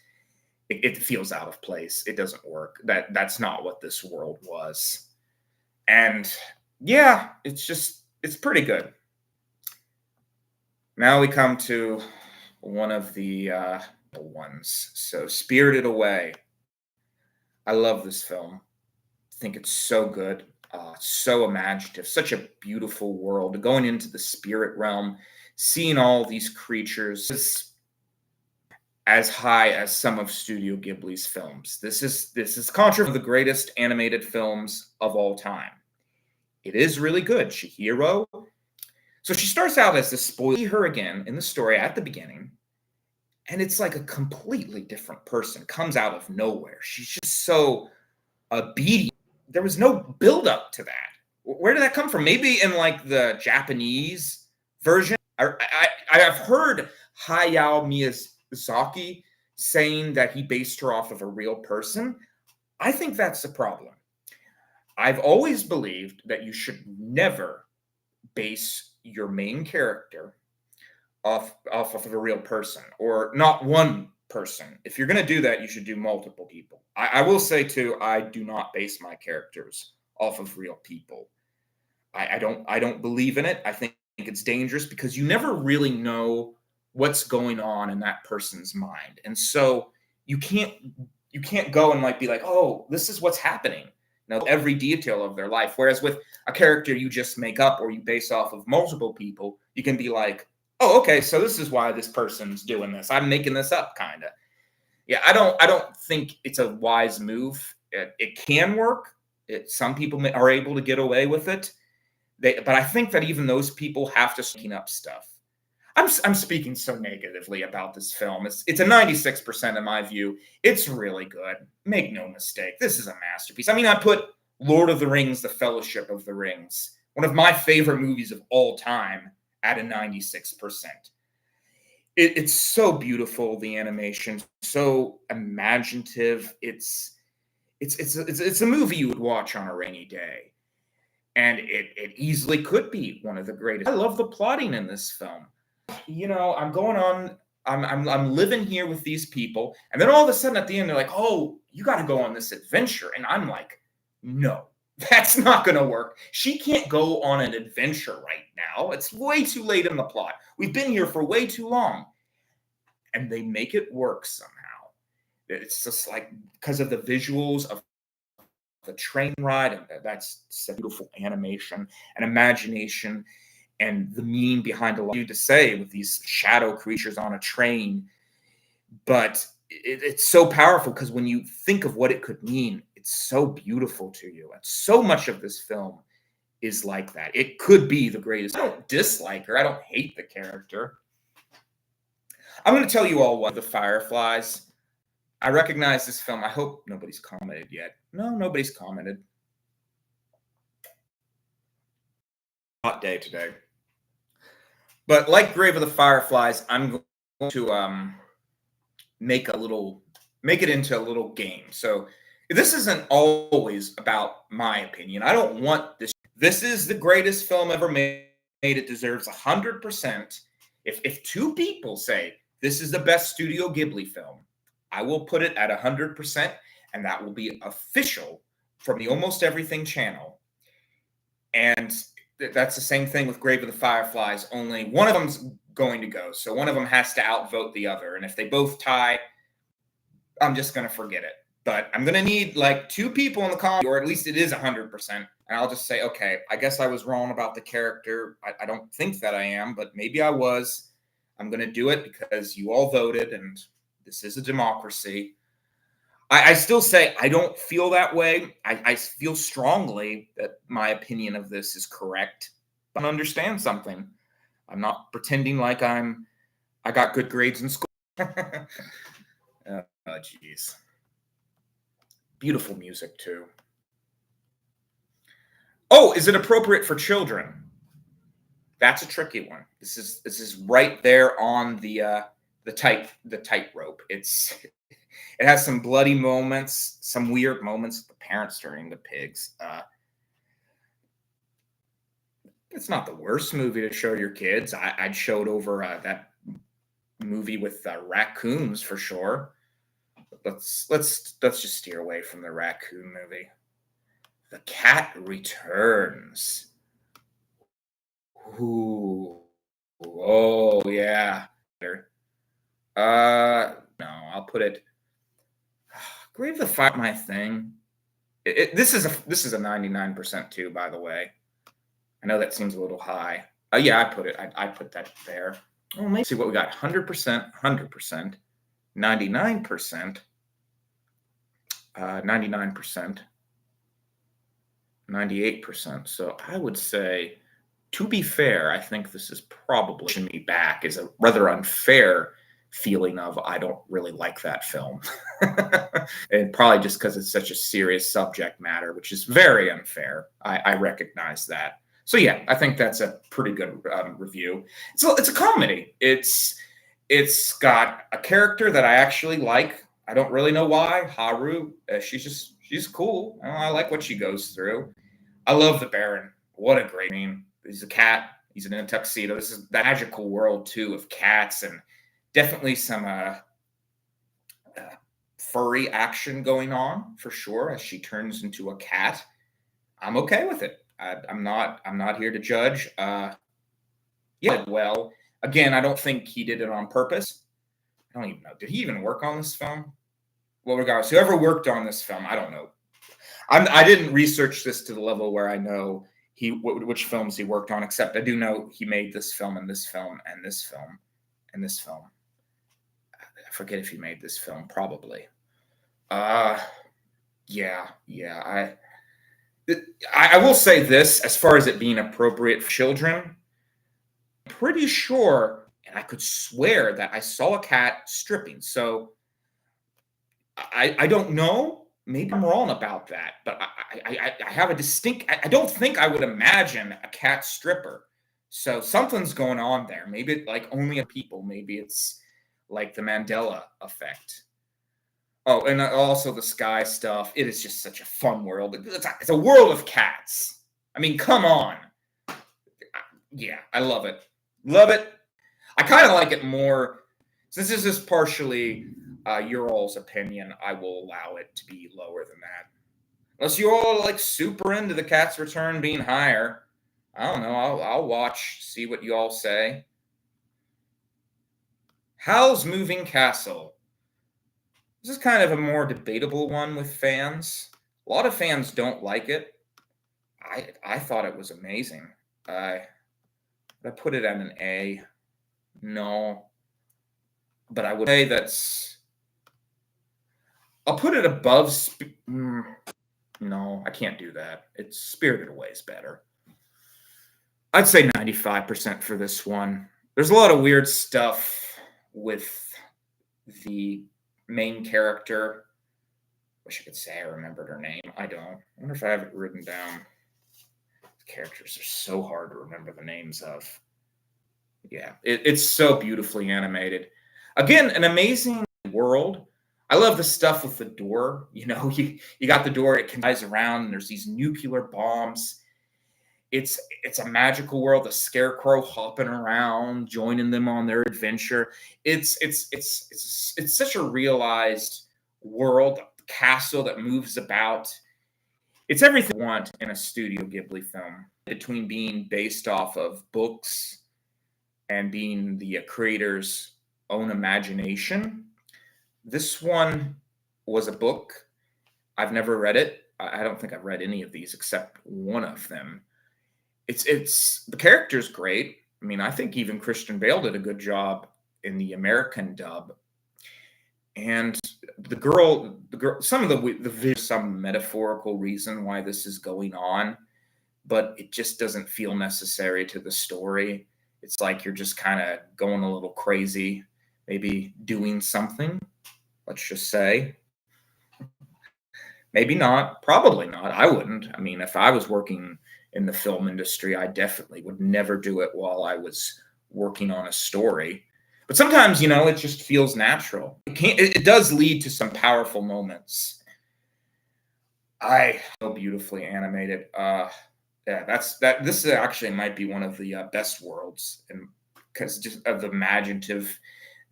Speaker 1: It feels out of place. It doesn't work. That's not what this world was. And yeah, it's pretty good. Now we come to one of the ones. So Spirited Away. I love this film. I think it's so good. So imaginative, such a beautiful world. Going into the spirit realm, seeing all these creatures is as high as some of Studio Ghibli's films. This is controversial, the greatest animated films of all time. It is really good. Chihiro. So she starts out as this spoiler. See her again in the story at the beginning, and it's like a completely different person. Comes out of nowhere. She's just so obedient. There was no build up to that. Where did that come from? Maybe in like the Japanese version. I've heard Hayao Miyazaki saying that he based her off of a real person. I think that's the problem. I've always believed that you should never base your main character off of a real person, or not one person. If you're going to do that, you should do multiple people. I will say too, I do not base my characters off of real people. I don't believe in it. I think it's dangerous because you never really know what's going on in that person's mind, and so you can't go and like be like, oh, this is what's happening. Now every detail of their life. Whereas with a character you just make up or you base off of multiple people, you can be like, oh, okay, so this is why this person's doing this. I'm making this up, kind of. Yeah, I don't think it's a wise move. It can work. Some people are able to get away with it. But I think that even those people have to start up stuff. I'm speaking so negatively about this film. It's a 96% in my view. It's really good. Make no mistake. This is a masterpiece. I mean, I put Lord of the Rings, The Fellowship of the Rings, one of my favorite movies of all time, at a 96%. It's so beautiful, the animation, so imaginative. It's a movie you would watch on a rainy day. And it easily could be one of the greatest. I love the plotting in this film. I'm going on, I'm living here with these people, and then all of a sudden at the end they're like, oh, you got to go on this adventure, and I'm like, no, that's not going to work. She can't go on an adventure right now. It's way too late in the plot. We've been here for way too long, and they make it work somehow. It's just like because of the visuals of the train ride, and that's beautiful animation and imagination. And the meaning behind a lot to say with these shadow creatures on a train. But it's so powerful because when you think of what it could mean, it's so beautiful to you. And so much of this film is like that. It could be the greatest. I don't dislike her. I don't hate the character. I'm going to tell you all what the Fireflies. I recognize this film. I hope nobody's commented yet. No, nobody's commented. Hot day today. But like Grave of the Fireflies, I'm going to make it into a little game. So this isn't always about my opinion. I don't want this. This is the greatest film ever made. It deserves 100%. If two people say this is the best Studio Ghibli film, I will put it at 100%, and that will be official from the Almost Everything channel. And that's the same thing with Grave of the Fireflies, only one of them's going to go. So one of them has to outvote the other. And if they both tie, I'm just going to forget it. But I'm going to need like two people in the comment, or at least it is 100%. And I'll just say, okay, I guess I was wrong about the character. I don't think that I am, but maybe I was. I'm going to do it because you all voted, and this is a democracy. I still say I don't feel that way. I feel strongly that my opinion of this is correct. But I understand something. I'm not pretending like I got good grades in school. Oh, jeez. Beautiful music too. Oh, is it appropriate for children? That's a tricky one. This is right there on the tightrope. It has some bloody moments, some weird moments. The parents turning to pigs. It's not the worst movie to show your kids. I'd show it over that movie with raccoons for sure. Let's just steer away from the raccoon movie. The Cat Returns. Ooh. Oh yeah. No, I'll put it. Grave the Fire, my thing. This is a 99% too, by the way. I know that seems a little high. Yeah, I put that there. Well, let's see what we got. 100%, 100%, 99%, 99%, 98%. So I would say, to be fair, I think this is probably pushing me back is a rather unfair feeling of I don't really like that film. And probably just because it's such a serious subject matter, which is very unfair. I recognize that. So yeah, I think that's a pretty good review. It's a comedy. It's got a character that I actually like. I don't really know why. Haru, she's cool. I like what she goes through. I love the Baron. What a great name. He's a cat. He's in a tuxedo. This is the magical world too of cats, and definitely some furry action going on for sure as she turns into a cat. I'm okay with it. I'm not here to judge. Yeah, well, again, I don't think he did it on purpose. I don't even know. Did he even work on this film? Well, regardless, whoever worked on this film, I don't know. I didn't research this to the level where I know which films he worked on, except I do know he made this film and this film and this film and this film. I forget if he made this film, probably. Yeah. I will say this, as far as it being appropriate for children, I'm pretty sure, and I could swear that I saw a cat stripping. So I don't know. Maybe I'm wrong about that, but I have a distinct. I don't think I would imagine a cat stripper. So something's going on there. Maybe like only people. Maybe it's like the Mandela effect. Oh, and also the sky stuff. It is just such a fun world. It's a world of cats. I mean, come on. Yeah, I love it. Love it. I kind of like it more. Since this is partially your all's opinion, I will allow it to be lower than that. Unless you all like super into the Cat's Return being higher. I don't know. I'll watch, see what you all say. Howl's Moving Castle. This is kind of a more debatable one with fans. A lot of fans don't like it. I thought it was amazing. I put it at an A. No. But I would say I'll put it above. No, I can't do that. It's Spirited Away is better. I'd say 95% for this one. There's a lot of weird stuff with the main character. Wish I could say I remembered her name. I don't. I wonder if I have it written down. The characters are so hard to remember the names of. Yeah, it's so beautifully animated. Again, an amazing world. I love the stuff with the door. You got the door, it can rise around, and there's these nuclear bombs. It's a magical world. The scarecrow hopping around, joining them on their adventure. It's such a realized world, a castle that moves about. It's everything you want in a Studio Ghibli film. Between being based off of books and being the creator's own imagination. This one was a book. I've never read it. I don't think I've read any of these except one of them. It's the character's great. I mean, I think even Christian Bale did a good job in the American dub. And the girl, some metaphorical reason why this is going on, but it just doesn't feel necessary to the story. It's like you're just kind of going a little crazy, maybe doing something, let's just say. Maybe not, probably not. I wouldn't. I mean, if I was working in the film industry, I definitely would never do it while I was working on a story. But sometimes, it just feels natural. It does lead to some powerful moments. I so beautifully animated. Yeah, this actually might be one of the best worlds, and because just of the imaginative,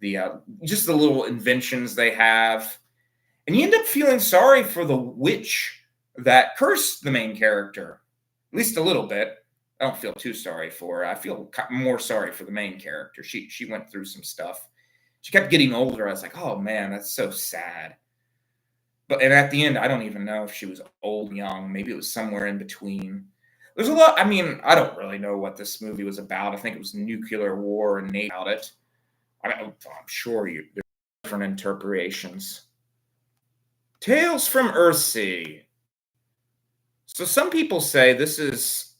Speaker 1: the just the little inventions they have, and you end up feeling sorry for the witch that cursed the main character, at least a little bit. I don't feel too sorry for her. I feel more sorry for the main character. She went through some stuff. She kept getting older. I was like, oh man, that's so sad. And at the end, I don't even know if she was old, young. Maybe it was somewhere in between. There's a lot. I mean, I don't really know what this movie was about. I think it was nuclear war and Nate about it. I'm sure there's different interpretations. Tales from Earthsea. So some people say this is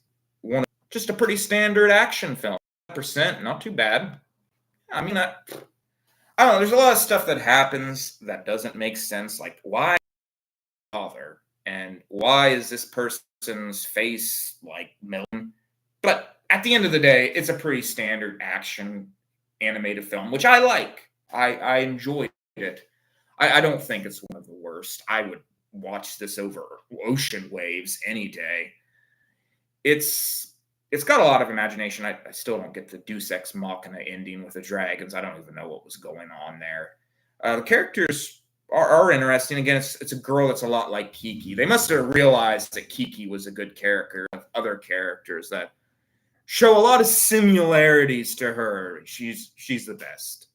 Speaker 1: just a pretty standard action film. Percent, not too bad. I mean, I don't know. There's a lot of stuff that happens that doesn't make sense. Like, why father? And why is this person's face like melting? But at the end of the day, it's a pretty standard action animated film, which I like. I enjoyed it. I don't think it's one of the worst. I would watch this over ocean waves any day. It's got a lot of imagination. I still don't get the Deus Ex Machina ending with the dragons. I don't even know what was going on there. The characters are interesting. Again, it's a girl that's a lot like Kiki. They must have realized that Kiki was a good character with other characters that show a lot of similarities to her. She's the best.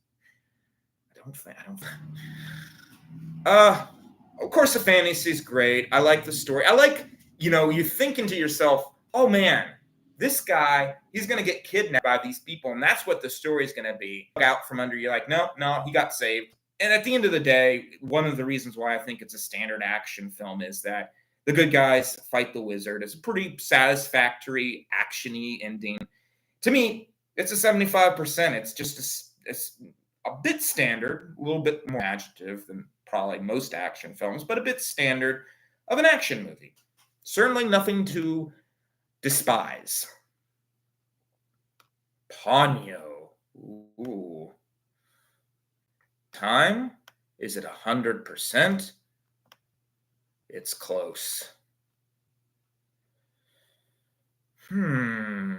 Speaker 1: I don't think. Of course, the fantasy is great. I like the story. I like, you thinking to yourself, oh man, this guy, he's going to get kidnapped by these people, and that's what the story is going to be. Out from under you, like, no, he got saved. And at the end of the day, one of the reasons why I think it's a standard action film is that the good guys fight the wizard. It's a pretty satisfactory, action-y ending. To me, it's a 75%. It's just it's a bit standard, a little bit more imaginative than probably most action films, but a bit standard of an action movie. Certainly nothing to despise. Ponyo. Ooh. Time? Is it 100%? It's close. I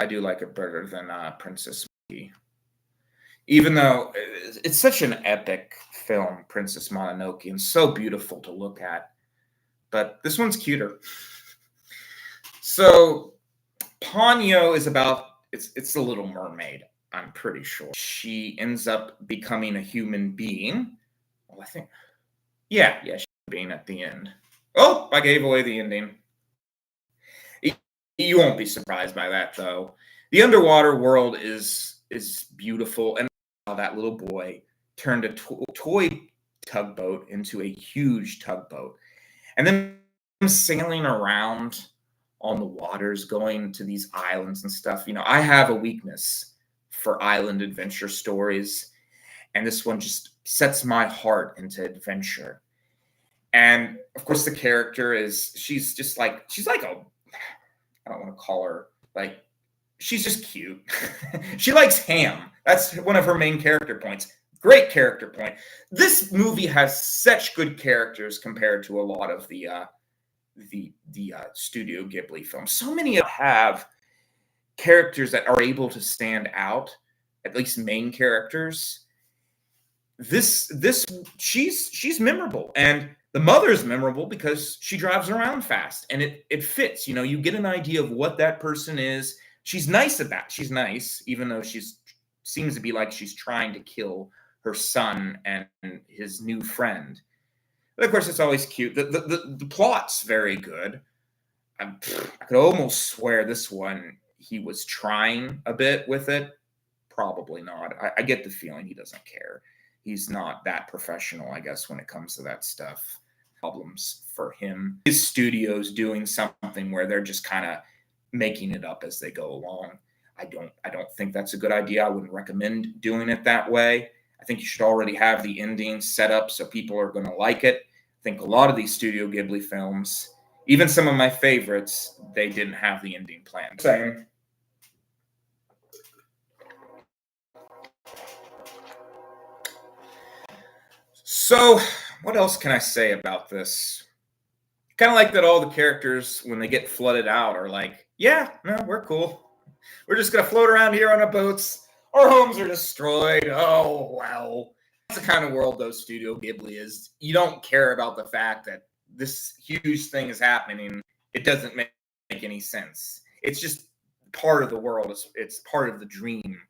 Speaker 1: do like it better than Princess Mononoke. Even though it's such an epic film, Princess Mononoke, and so beautiful to look at. But this one's cuter. So Ponyo is about it's the Little Mermaid, I'm pretty sure. She ends up becoming a human being. Well, I think she's being at the end. Oh, I gave away the ending. You won't be surprised by that, though. The underwater world is beautiful, and how that little boy turned a toy tugboat into a huge tugboat, and then sailing around on the waters, going to these islands and stuff. I have a weakness for island adventure stories, and this one just sets my heart into adventure. And of course, the character she's like a, I don't want to call her like, she's just cute. She likes ham. That's one of her main character points. Great character point. This movie has such good characters compared to a lot of the Studio Ghibli films. So many have characters that are able to stand out, at least main characters. She's memorable, and the mother's memorable because she drives around fast, and it fits. You get an idea of what that person is. She's nice, even though seems to be like she's trying to kill her son and his new friend. But of course, it's always cute. The plot's very good. I could almost swear this one he was trying a bit with it, Probably not. I get the feeling he doesn't care. He's not that professional, I guess, when it comes to that stuff. Problems for him. His studio's doing something where they're just kind of making it up as they go along. I don't think that's a good idea. I wouldn't recommend doing it that way. I think you should already have the ending set up so people are going to like it. I think a lot of these Studio Ghibli films, even some of my favorites, they didn't have the ending planned. Same. So, what else can I say about this? Kind of like that all the characters, when they get flooded out, are like, yeah, no, we're cool. We're just going to float around here on our boats. Our homes are destroyed. Oh, well. That's the kind of world, though, Studio Ghibli is. You don't care about the fact that this huge thing is happening. It doesn't make any sense. It's just part of the world. It's part of the dream.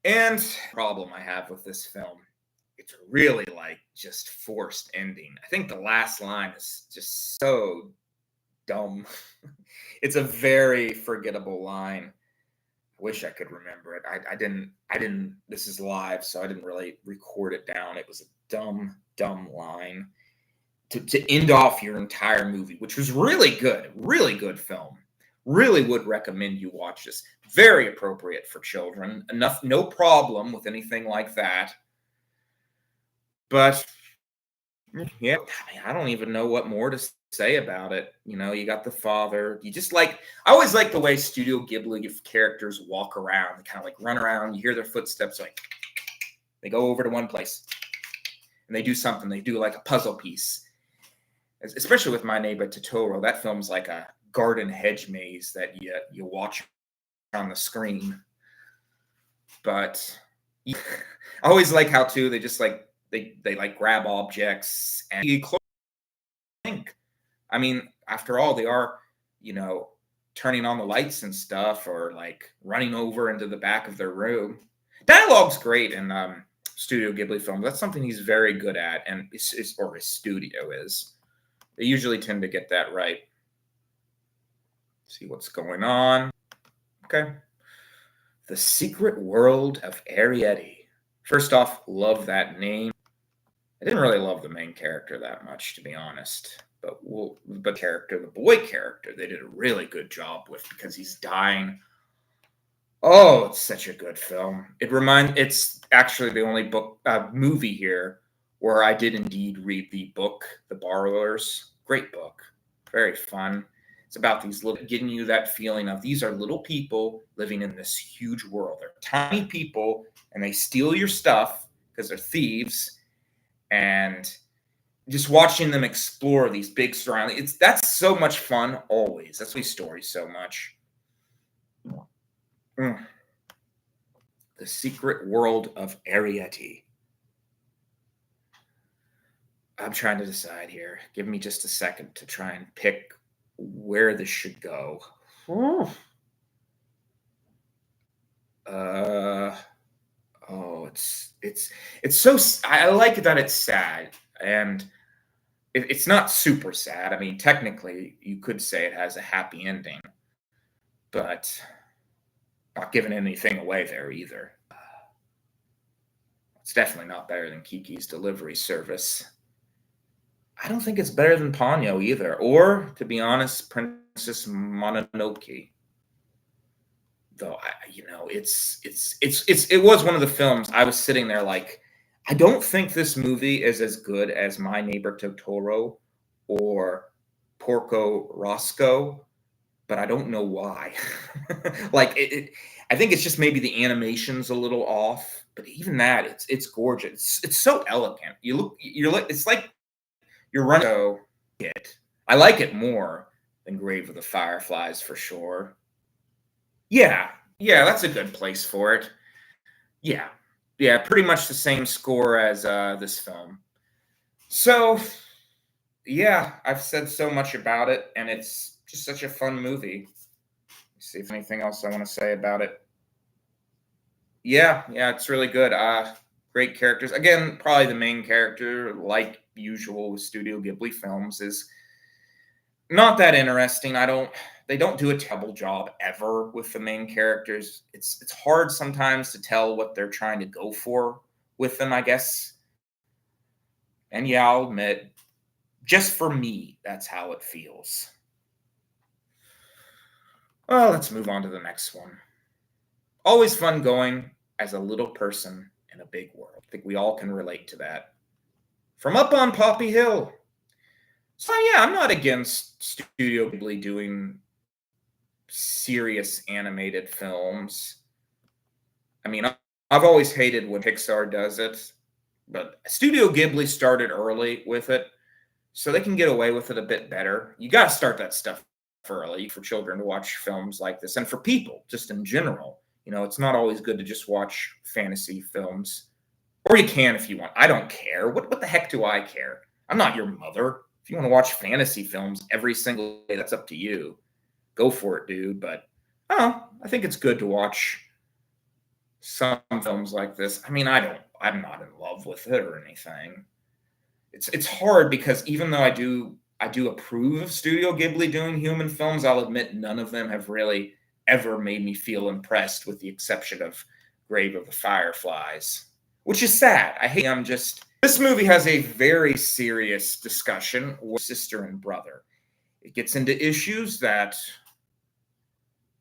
Speaker 1: And the problem I have with this film, it's really like just forced ending. I think the last line is just so dumb. It's a very forgettable line. I wish I could remember it. I didn't. This is live, so I didn't really record it down. It was a dumb line to end off your entire movie, which was really good film. Really would recommend you watch this. Very appropriate for children. No problem with anything like that. But yeah, I don't even know what more to say about it. You got the father. I always like the way Studio Ghibli characters walk around. They kind of like run around. You hear their footsteps. Like they go over to one place and they do something. They do like a puzzle piece. Especially with My Neighbor Totoro, that film's like a garden hedge maze that you watch on the screen. But I always like how too they just like they like grab objects and you think. I mean, after all, they are, turning on the lights and stuff or like running over into the back of their room. Dialogue's great in Studio Ghibli films. That's something he's very good at, and his studio is. They usually tend to get that right. See what's going on. Okay. The Secret World of Arrietty. First off, love that name. I didn't really love the main character that much, to be honest. But the boy character, they did a really good job with because he's dying. Oh, it's such a good film. It's actually the only movie here where I did indeed read the book, The Borrowers. Great book. Very fun. It's about getting you that feeling of these are little people living in this huge world. They're tiny people and they steal your stuff because they're thieves. And just watching them explore these big surroundings, that's so much fun always. That's why stories so much. The Secret World of Arrietty. I'm trying to decide here. Give me just a second to try and pick where this should go. It's so. I like that it's sad, and it's not super sad. I mean, technically, you could say it has a happy ending, but not giving anything away there either. It's definitely not better than Kiki's delivery service. I don't think it's better than Ponyo either, or to be honest, Princess Mononoke. Though it was one of the films I was sitting there like, I don't think this movie is as good as My Neighbor Totoro or Porco Rosso, but I don't know why. I think it's just maybe the animation's a little off, but even that, it's gorgeous. It's so elegant. It's like you're running. I like it more than Grave of the Fireflies for sure. Yeah, that's a good place for it. Yeah, pretty much the same score as this film. So, yeah, I've said so much about it, and it's just such a fun movie. Let's see if anything else I want to say about it. Yeah, it's really good. Great characters. Again, probably the main character, like usual with Studio Ghibli films, is not that interesting. I don't they don't do a terrible job ever with the main characters. It's hard sometimes to tell what they're trying to go for with them, I guess. And yeah, I'll admit, just for me, that's how it feels. Well, let's move on to the next one. Always fun going as a little person in a big world. I think we all can relate to that. From Up on Poppy Hill. So yeah, I'm not against Studio Ghibli doing serious animated films. I mean, I've always hated when Pixar does it, but Studio Ghibli started early with it, so they can get away with it a bit better. You got to start that stuff early for children to watch films like this, and for people just in general. You know, it's not always good to just watch fantasy films, or you can if you want. I don't care. What the heck do I care? I'm not your mother. If you want to watch fantasy films every single day, that's up to you. Go for it, dude. But I think it's good to watch some films like this. I mean, I'm not in love with it or anything. It's hard because even though I do approve of Studio Ghibli doing human films, I'll admit none of them have really ever made me feel impressed, with the exception of Grave of the Fireflies, which is sad. I hate this movie has a very serious discussion with sister and brother. It gets into issues that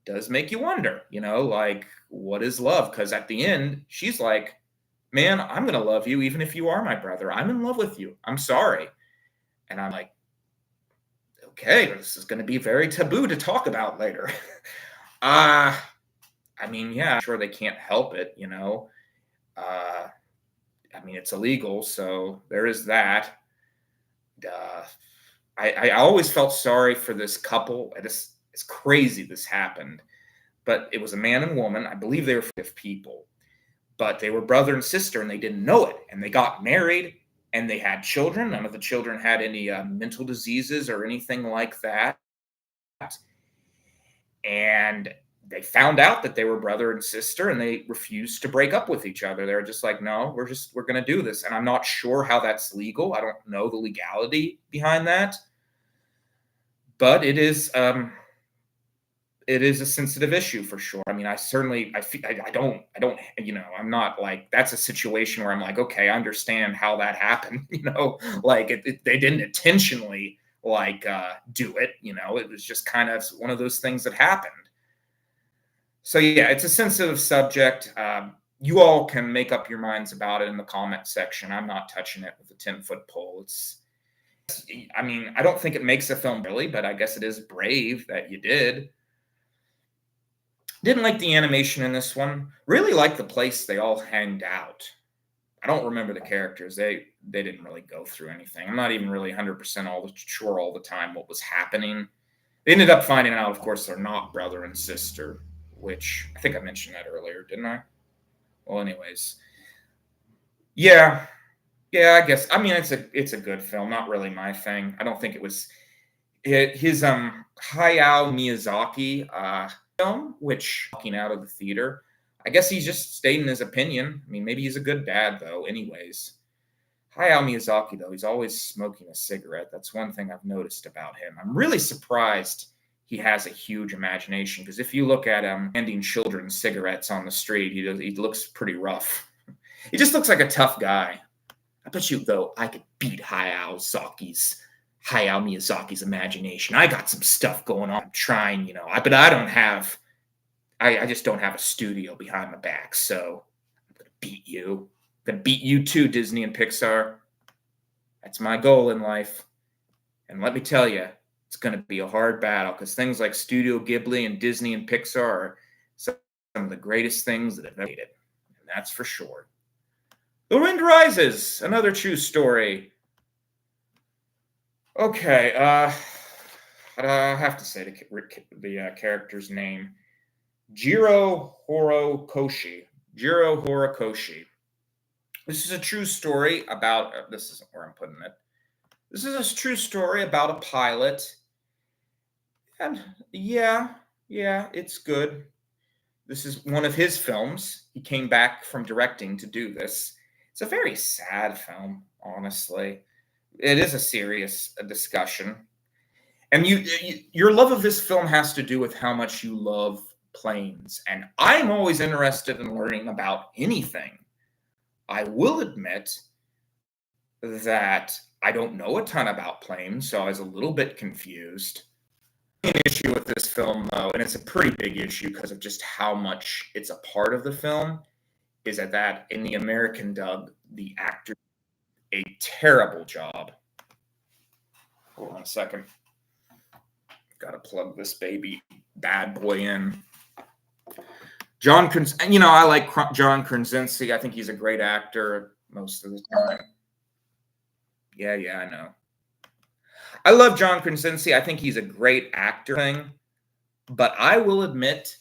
Speaker 1: does make you wonder, like, what is love? Because at the end, she's like, man, I'm going to love you even if you are my brother. I'm in love with you. I'm sorry. And I'm like, okay, this is going to be very taboo to talk about later. I mean, yeah, I'm sure they can't help it, I mean, it's illegal, so there is that. I always felt sorry for this couple. It's crazy this happened, but it was a man and woman. I believe they were 5 people, but they were brother and sister, and they didn't know it. And they got married, and they had children. None of the children had any mental diseases or anything like that. And they found out that they were brother and sister, and they refused to break up with each other. They were just like, no, we're going to do this. And I'm not sure how that's legal. I don't know the legality behind that, but it is a sensitive issue for sure. I mean, I don't, I'm not like, that's a situation where I'm like, okay, I understand how that happened. Like they didn't intentionally do it. It was just kind of one of those things that happened. So yeah, it's a sensitive subject. You all can make up your minds about it in the comment section. I'm not touching it with a 10-foot pole. I mean, I don't think it makes a film really, but I guess it is brave that you did. Didn't like the animation in this one. Really like the place they all hanged out. I don't remember the characters. They didn't really go through anything. I'm not even really 100% sure all the time what was happening. They ended up finding out, of course, they're not brother and sister, which I think I mentioned that earlier, didn't I? Well, anyways. Yeah, I guess. I mean, it's a good film. Not really my thing. I don't think it was his Hayao Miyazaki film, which walking out of the theater. I guess he's just stating his opinion. I mean, maybe he's a good dad, though. Anyways, Hayao Miyazaki, though, he's always smoking a cigarette. That's one thing I've noticed about him. I'm really surprised he has a huge imagination, because if you look at him handing children cigarettes on the street, he looks pretty rough. He just looks like a tough guy. I bet you, though, I could beat Hayao Miyazaki's imagination. I got some stuff going on. I'm trying, but I don't have. I just don't have a studio behind my back, so I'm gonna beat you. I'm gonna beat you too, Disney and Pixar. That's my goal in life. And let me tell you, it's going to be a hard battle, because things like Studio Ghibli and Disney and Pixar are some of the greatest things that have ever made it. And that's for sure. The Wind Rises, another true story. Okay, I have to say the character's name. Jiro Horikoshi. This is a true story about, this isn't where I'm putting it. This is a true story about a pilot. And yeah, it's good. This is one of his films. He came back from directing to do this. It's a very sad film, honestly. It is a serious discussion. And your love of this film has to do with how much you love planes. And I'm always interested in learning about anything. I will admit that I don't know a ton about planes, so I was a little bit confused. An issue with this film, though, and it's a pretty big issue because of just how much it's a part of the film, is that in the American dub, the actor did a terrible job. Hold on a second. Got to plug this baby bad boy in. I like John Krasinski. I think he's a great actor most of the time. Yeah, I know. I love John Krasinski. I think he's a great actor. But I will admit,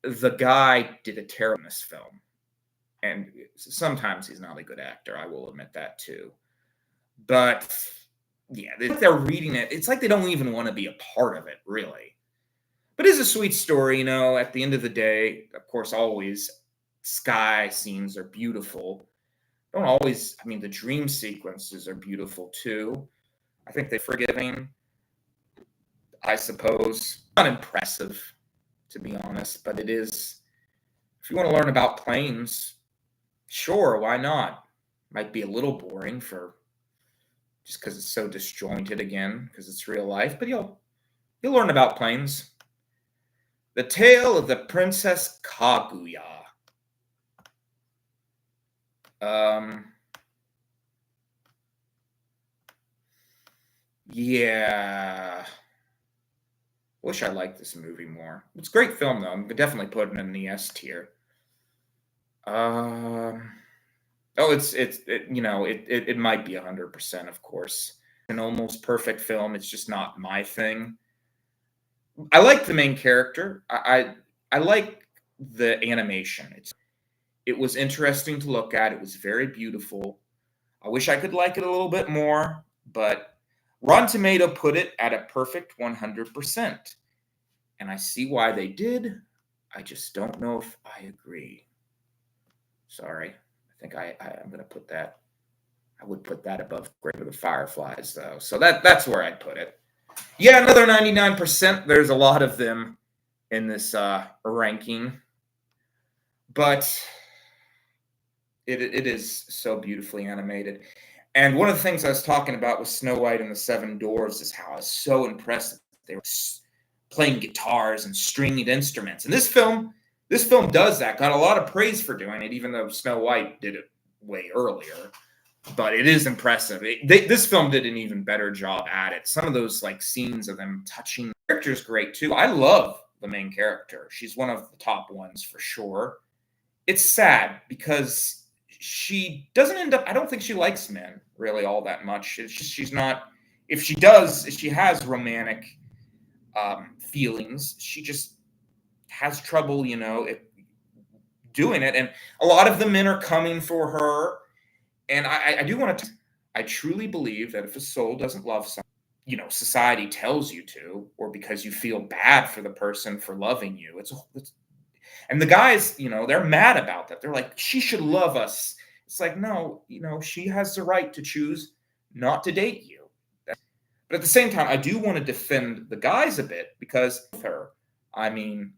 Speaker 1: the guy did a terrible in this film. And sometimes he's not a good actor. I will admit that too. But yeah, they're reading it. It's like they don't even want to be a part of it, really. But it's a sweet story, at the end of the day. Of course, always sky scenes are beautiful. Don't always, the dream sequences are beautiful too. I think they're forgiving, I suppose. Not impressive, to be honest, but it is. If you want to learn about planes, sure, why not? Might be a little boring just because it's so disjointed again, because it's real life, but you'll learn about planes. The Tale of the Princess Kaguya. Yeah. Wish I liked this movie more. It's a great film, though. I'm definitely putting it in the S tier. It might be 100%, of course. An almost perfect film. It's just not my thing. I like the main character. I like the animation. It was interesting to look at. It was very beautiful. I wish I could like it a little bit more, but Rotten Tomato put it at a perfect 100%. And I see why they did. I just don't know if I agree. Sorry. I think I'm going to put that. I would put that above Grave of the Fireflies, though. So that's where I'd put it. Yeah, another 99%. There's a lot of them in this ranking. But it is so beautifully animated. And one of the things I was talking about with Snow White and the Seven Dwarfs is how I was so impressed that they were playing guitars and stringed instruments. And this film does that. Got a lot of praise for doing it, even though Snow White did it way earlier. But it is impressive. This film did an even better job at it. Some of those scenes of them touching the character is great too. I love the main character. She's one of the top ones for sure. It's sad because she doesn't end up. I don't think she likes men really all that much. It's just she's not. If she does, if she has romantic feelings, she just has trouble, doing it. And a lot of the men are coming for her. And I do want to. I truly believe that if a soul doesn't love someone, society tells you to, or because you feel bad for the person for loving you, and the guys, they're mad about that. They're like, she should love us. It's like, no, she has the right to choose not to date you. But at the same time, I do want to defend the guys a bit because of her. The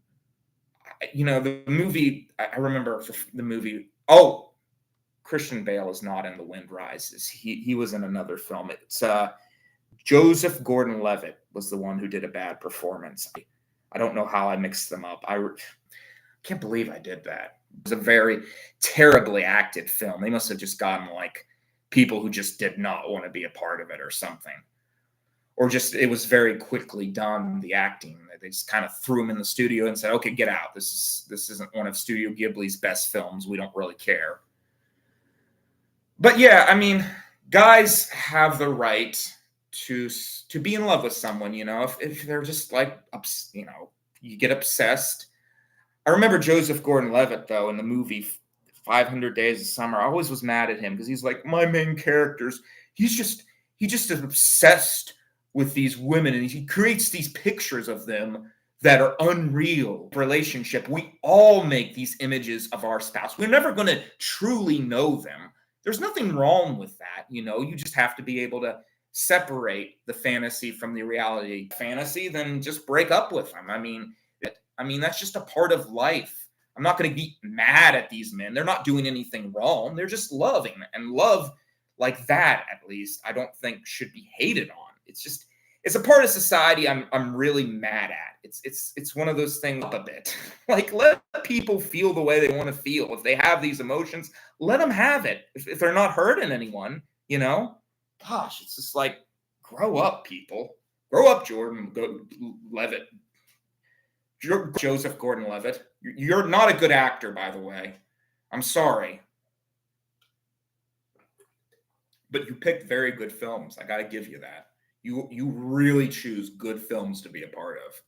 Speaker 1: movie, I remember the movie. Oh, Christian Bale is not in The Wind Rises. He was in another film. It's Joseph Gordon-Levitt was the one who did a bad performance. I don't know how I mixed them up. I can't believe I did that. It was a very terribly acted film. They must have just gotten people who just did not want to be a part of it or something. Or just it was very quickly done, the acting. They just kind of threw him in the studio and said, okay, get out. This isn't one of Studio Ghibli's best films. We don't really care. But yeah, guys have the right to be in love with someone, if they're just you get obsessed. I remember Joseph Gordon-Levitt, though, in the movie 500 Days of Summer. I always was mad at him because he's like, my main characters, he just is obsessed with these women, and he creates these pictures of them that are unreal. Relationship, we all make these images of our spouse. We're never going to truly know them. There's nothing wrong with that, you just have to be able to separate the fantasy from the reality. Fantasy, then just break up with them. I mean, that's just a part of life. I'm not going to be mad at these men. They're not doing anything wrong. They're just loving, and love like that, at least, I don't think should be hated on. It's a part of society I'm really mad at. It's one of those things a bit. Like, let people feel the way they want to feel. If they have these emotions, let them have it. If they're not hurting anyone, gosh, it's just like, grow up, people. Grow up, Levitt. Joseph Gordon-Levitt. You're not a good actor, by the way. I'm sorry. But you picked very good films. I got to give you that. You really choose good films to be a part of.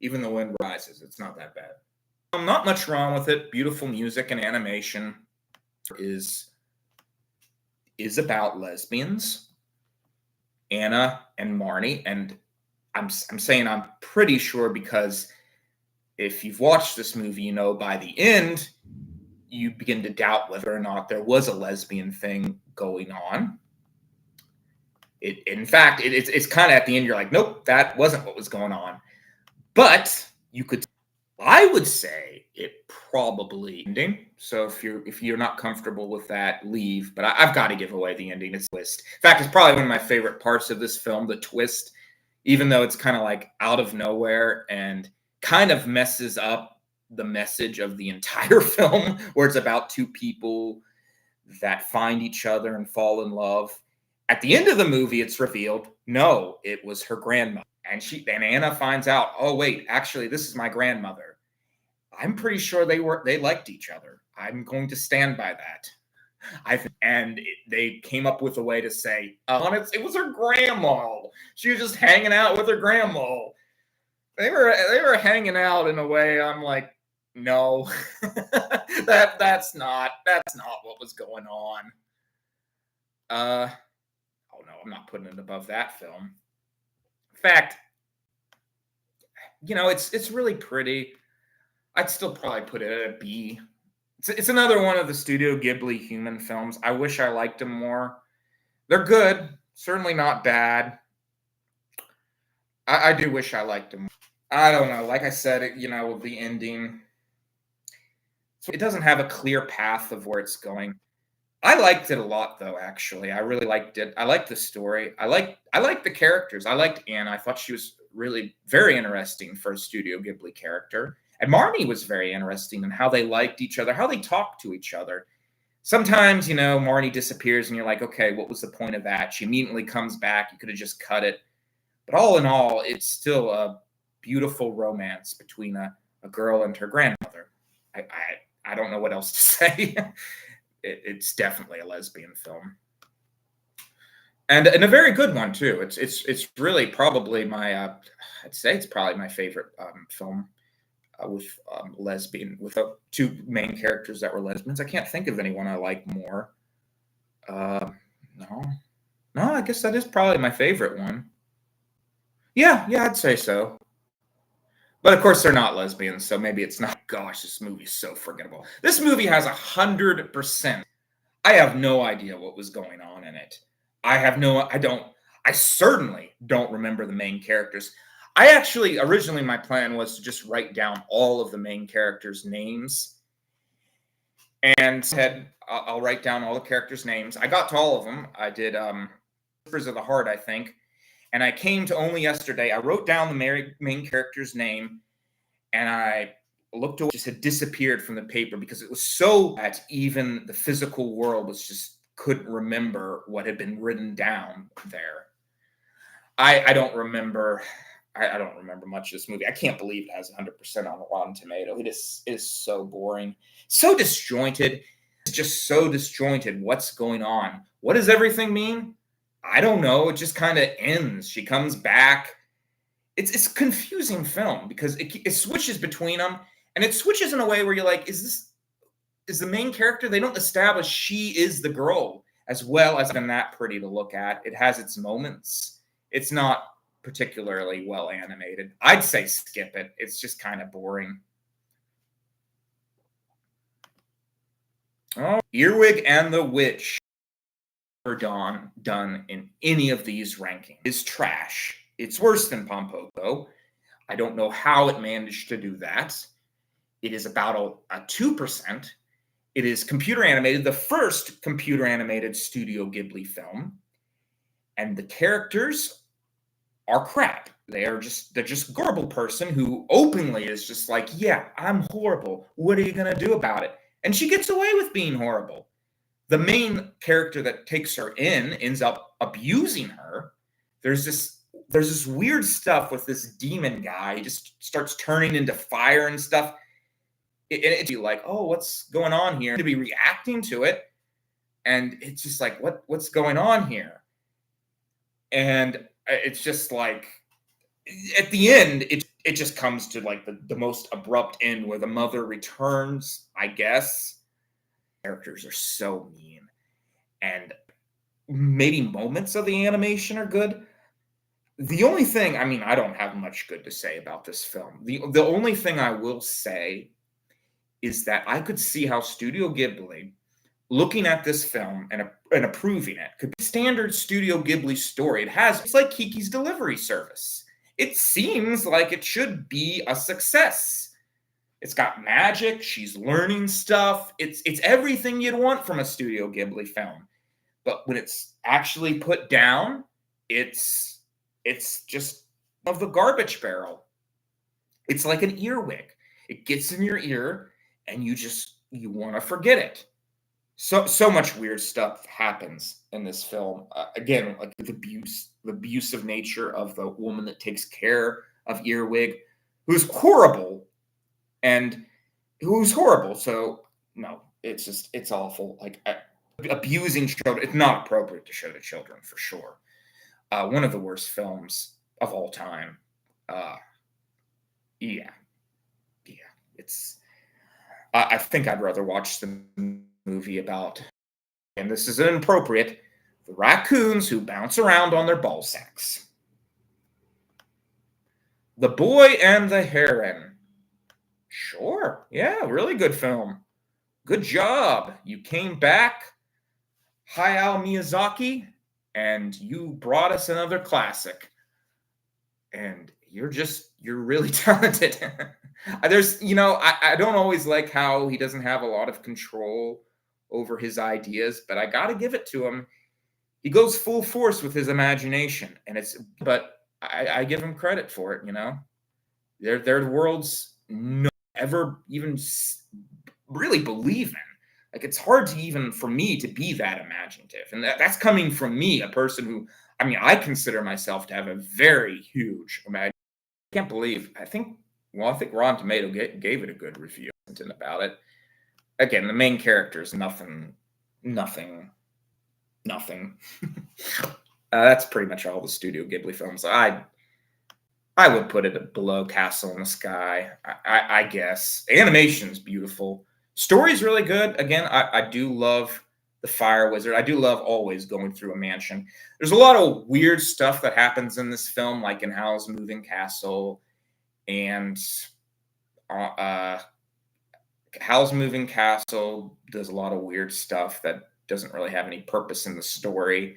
Speaker 1: Even The Wind Rises, it's not that bad. Not much wrong with it. Beautiful music and animation is about lesbians, Anna and Marnie, and I'm saying I'm pretty sure because if you've watched this movie, by the end, you begin to doubt whether or not there was a lesbian thing going on. In fact, it's kind of at the end, you're like, nope, that wasn't what was going on. But I would say it probably ending. So if you're not comfortable with that, leave. But I've got to give away the ending. It's a twist. In fact, it's probably one of my favorite parts of this film, the twist, even though it's kind of like out of nowhere and kind of messes up the message of the entire film, where it's about two people that find each other and fall in love. At the end of the movie, it's revealed, no, it was her grandmother. And Anna finds out, oh, wait, actually, this is my grandmother. I'm pretty sure they liked each other. I'm going to stand by that. They came up with a way to say, it was her grandma. She was just hanging out with her grandma. They were hanging out in a way I'm like, no, that's not what was going on. Oh no, I'm not putting it above that film. In fact, it's really pretty. I'd still probably put it at a B. It's another one of the Studio Ghibli human films. I wish I liked them more. They're good, certainly not bad. I do wish I liked them. I don't know. Like I said, the ending, it doesn't have a clear path of where it's going. I liked it a lot, though, actually. I really liked it. I liked the story. I liked the characters. I liked Anna. I thought she was really very interesting for a Studio Ghibli character. And Marnie was very interesting in how they liked each other, how they talked to each other. Sometimes, Marnie disappears and you're like, okay, what was the point of that? She immediately comes back. You could have just cut it. But all in all, it's still a beautiful romance between a girl and her grandmother. I don't know what else to say. It's definitely a lesbian film, and a very good one too. It's really probably my I'd say it's probably my favorite film with two main characters that were lesbians. I can't think of anyone I like more. No, I guess that is probably my favorite one. Yeah, I'd say so. But of course, they're not lesbians, so maybe it's not. Gosh, this movie is so forgettable. This movie has 100%. I have no idea what was going on in it. I certainly don't remember the main characters. Originally my plan was to just write down all of the main characters' names. And said, I'll write down all the characters' names. I got to all of them. I did Whispers of the Heart, I think. And I came to only yesterday. I wrote down the main character's name, and I looked away, just had disappeared from the paper because it was so that even the physical world couldn't remember what had been written down there. I don't remember. I don't remember much of this movie. I can't believe it has 100% on Rotten Tomato. It is so boring, so disjointed. It's just so disjointed. What's going on? What does everything mean? I don't know. It just kind of ends. She comes back. It's a confusing film because it switches between them, and it switches in a way where you're like, is the main character? They don't establish she is the girl as well as been that pretty to look at. It has its moments. It's not particularly well animated. I'd say skip it. It's just kind of boring. Oh, Earwig and the Witch. done in any of these rankings. It's trash. It's worse than Pom Poko. I don't know how it managed to do that. It is about a 2%. It is computer animated, the first computer animated Studio Ghibli film. And the characters are crap. They're just horrible person who openly is just like, yeah, I'm horrible. What are you going to do about it? And she gets away with being horrible. The main character that takes her in ends up abusing her. There's this weird stuff with this demon guy. He just starts turning into fire and stuff. It's like, oh, what's going on here? To be reacting to it, and it's just like, what's going on here? And it's just like, at the end, it just comes to like the most abrupt end where the mother returns, I guess. Characters are so mean, and maybe moments of the animation are good. The only thing, I mean, I don't have much good to say about this film. The only thing I will say is that I could see how Studio Ghibli, looking at this film and approving it, could be a standard Studio Ghibli story. It's like Kiki's Delivery Service. It seems like it should be a success. It's got magic. She's learning stuff. It's everything you'd want from a Studio Ghibli film. But when it's actually put down, it's just of the garbage barrel. It's like an earwig. It gets in your ear, and you want to forget it. So much weird stuff happens in this film. Again, like the abusive nature of the woman that takes care of Earwig, who's horrible. So no, it's awful. Like abusing children, it's not appropriate to show to children for sure. One of the worst films of all time. Yeah, it's. I think I'd rather watch the movie about, and this is inappropriate, the raccoons who bounce around on their ball sacks. The Boy and the Heron. Sure, yeah, really good film. Good job. You came back, Hayao Miyazaki, and you brought us another classic. And you're really talented. I don't always like how he doesn't have a lot of control over his ideas, but I got to give it to him. He goes full force with his imagination, but I give him credit for it. They're worlds no ever even really believe in. Like, it's hard for me to be that imaginative, and that's coming from me, a person who, I consider myself to have a very huge imagination. I can't believe. I think Rotten Tomato gave it a good review about it. Again, the main character is nothing. That's pretty much all the Studio Ghibli films. I would put it below Castle in the Sky. I guess animation's beautiful. Story's really good. Again, I do love the Fire Wizard. I do love always going through a mansion. There's a lot of weird stuff that happens in this film, like in Howl's Moving Castle, and Howl's Moving Castle does a lot of weird stuff that doesn't really have any purpose in the story.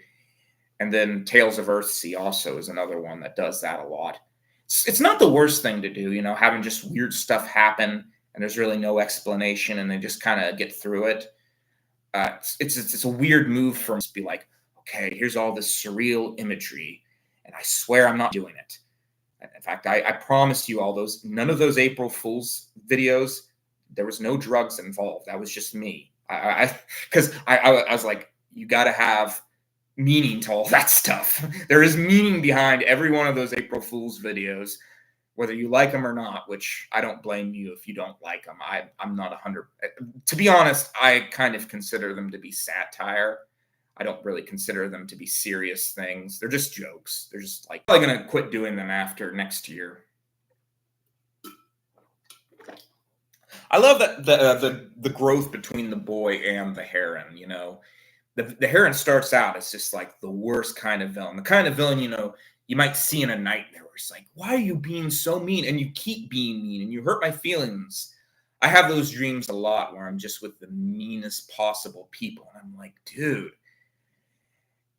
Speaker 1: And then Tales of Earthsea also is another one that does that a lot. It's not the worst thing to do, having just weird stuff happen and there's really no explanation and they just kind of get through it. It's a weird move for us to be like, okay, here's all this surreal imagery, and I swear I'm not doing it. In fact, I promise you none of those April Fool's videos, there was no drugs involved. That was just me. Because I was like, you got to have meaning to all that stuff. There is meaning behind every one of those April Fool's videos, whether you like them or not, which I don't blame you if you don't like them. I'm not 100. To be honest, I kind of consider them to be satire. I don't really consider them to be serious things. They're just jokes. They're just like, I'm probably going to quit doing them after next year. I love that the growth between the boy and the heron. The heron starts out as just like the worst kind of villain. The kind of villain, you might see in a nightmare where it's like, why are you being so mean? And you keep being mean and you hurt my feelings. I have those dreams a lot where I'm just with the meanest possible people. And I'm like, dude,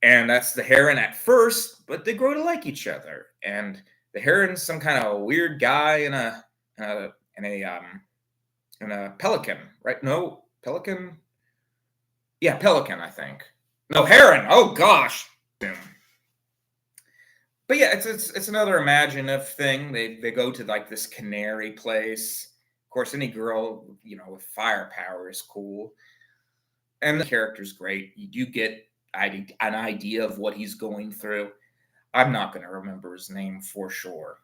Speaker 1: And that's the Heron at first, but they grow to like each other. And the Heron's some kind of weird guy in a pelican, right? No, pelican. Yeah, pelican, I think. No, Heron. Oh gosh. But yeah, it's another imaginative thing. They go to like this canary place. Of course, any girl, with firepower is cool. And the character's great. You do get an idea of what he's going through. I'm not going to remember his name for sure.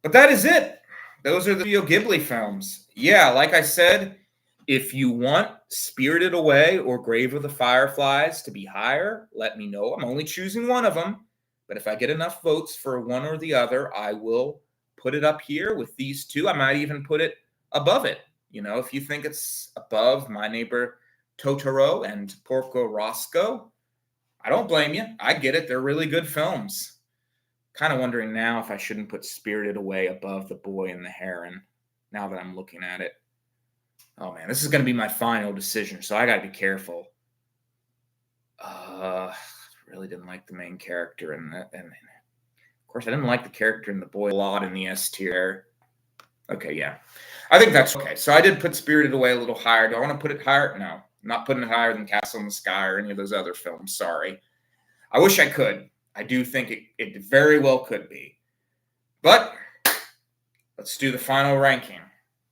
Speaker 1: But that is it. Those are the Studio Ghibli films. Yeah, like I said, if you want Spirited Away or Grave of the Fireflies to be higher, let me know. I'm only choosing one of them. But if I get enough votes for one or the other, I will put it up here with these two. I might even put it above it. If you think it's above My Neighbor Totoro and Porco Rosso, I don't blame you. I get it. They're really good films. Kind of wondering now if I shouldn't put Spirited Away above The Boy and the Heron, now that I'm looking at it. Oh, man, this is going to be my final decision, so I got to be careful. Really didn't like the main character in that. And of course, I didn't like the character in The Boy a lot in the S tier. Okay, yeah. I think that's okay. So I did put Spirited Away a little higher. Do I want to put it higher? No. I'm not putting it higher than Castle in the Sky or any of those other films. Sorry. I wish I could. I do think it very well could be. But let's do the final ranking.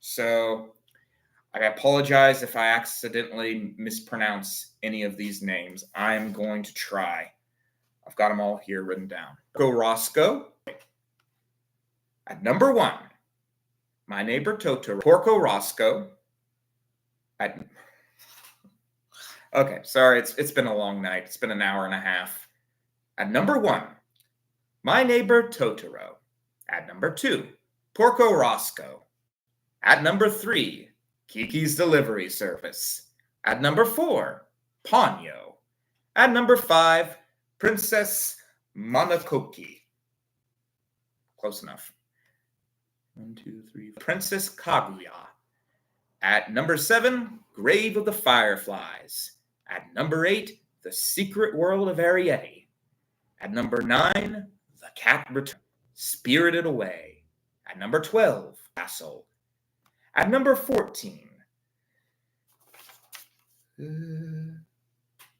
Speaker 1: So I apologize if I accidentally mispronounce any of these names. I'm going to try. I've got them all here written down. Porco Rosso. At number 1, My Neighbor Totoro. Porco Rosso. Okay, sorry, it's been a long night. It's been an hour and a half. At number 1, My Neighbor Totoro. At number 2, Porco Rosso. At number 3, Kiki's Delivery Service. At number 4, Ponyo. At number 5, Princess Mononoke. Close enough. 1, 2, 3. Princess Kaguya. At number 7, Grave of the Fireflies. At number 8, The Secret World of Arrietty. At number 9, The Cat Returns. Spirited Away. At number 12, Castle. At number 14,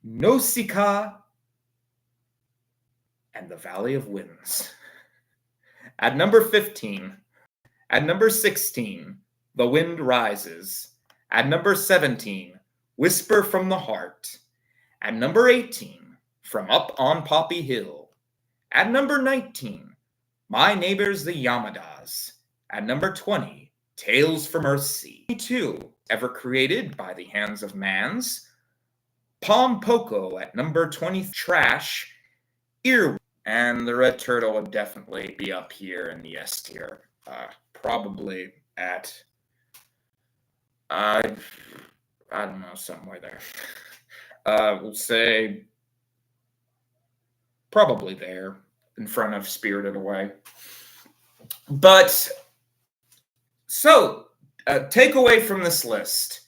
Speaker 1: Nausicaa and the Valley of Winds. At number 15, at number 16, The Wind Rises. At number 17, Whisper from the Heart. At number 18, From Up on Poppy Hill. At number 19, My Neighbors the Yamadas. At number 20, Tales from Earthsea. 22, ever created by the hands of mans. Pom Poko at number 20, Trash. Earwig. And the Red Turtle would definitely be up here in the S tier. Probably at, I don't know, somewhere there. We'll say probably there in front of Spirited Away. But so, takeaway from this list: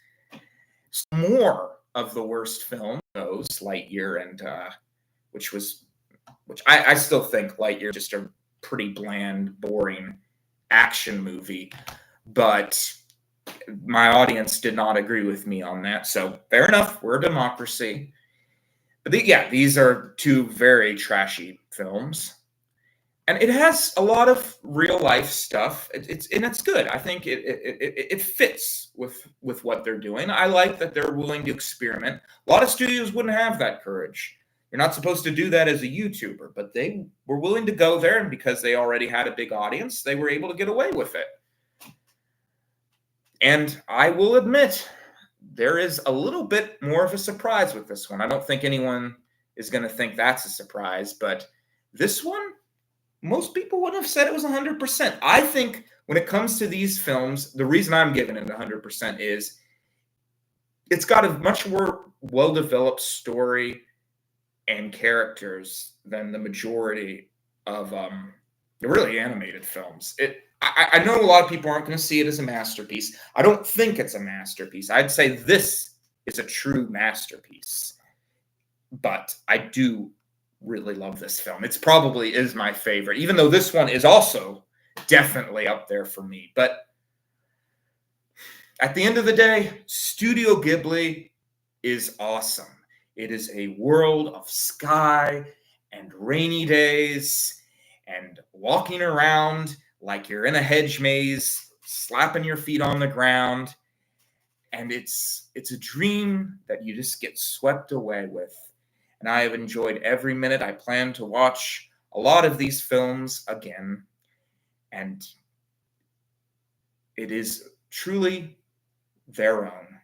Speaker 1: more of the worst film goes Lightyear, and which I still think Lightyear is just a pretty bland, boring action movie, but my audience did not agree with me on that. So fair enough, we're a democracy. But these are two very trashy films. And it has a lot of real life stuff. It's good. I think it fits with what they're doing. I like that they're willing to experiment. A lot of studios wouldn't have that courage. You're not supposed to do that as a YouTuber, but they were willing to go there, and because they already had a big audience, they were able to get away with it. And I will admit, there is a little bit more of a surprise with this one. I don't think anyone is going to think that's a surprise, but this one, most people would have said it was 100%. I think when it comes to these films, the reason I'm giving it 100% is it's got a much more well-developed story and characters than the majority of the really animated films. I know a lot of people aren't going to see it as a masterpiece. I don't think it's a masterpiece. I'd say this is a true masterpiece. But I do really love this film. It's probably is my favorite, even though this one is also definitely up there for me. But at the end of the day, Studio Ghibli is awesome. It is a world of sky and rainy days and walking around like you're in a hedge maze, slapping your feet on the ground. And it's a dream that you just get swept away with. And I have enjoyed every minute. I plan to watch a lot of these films again. And it is truly their own.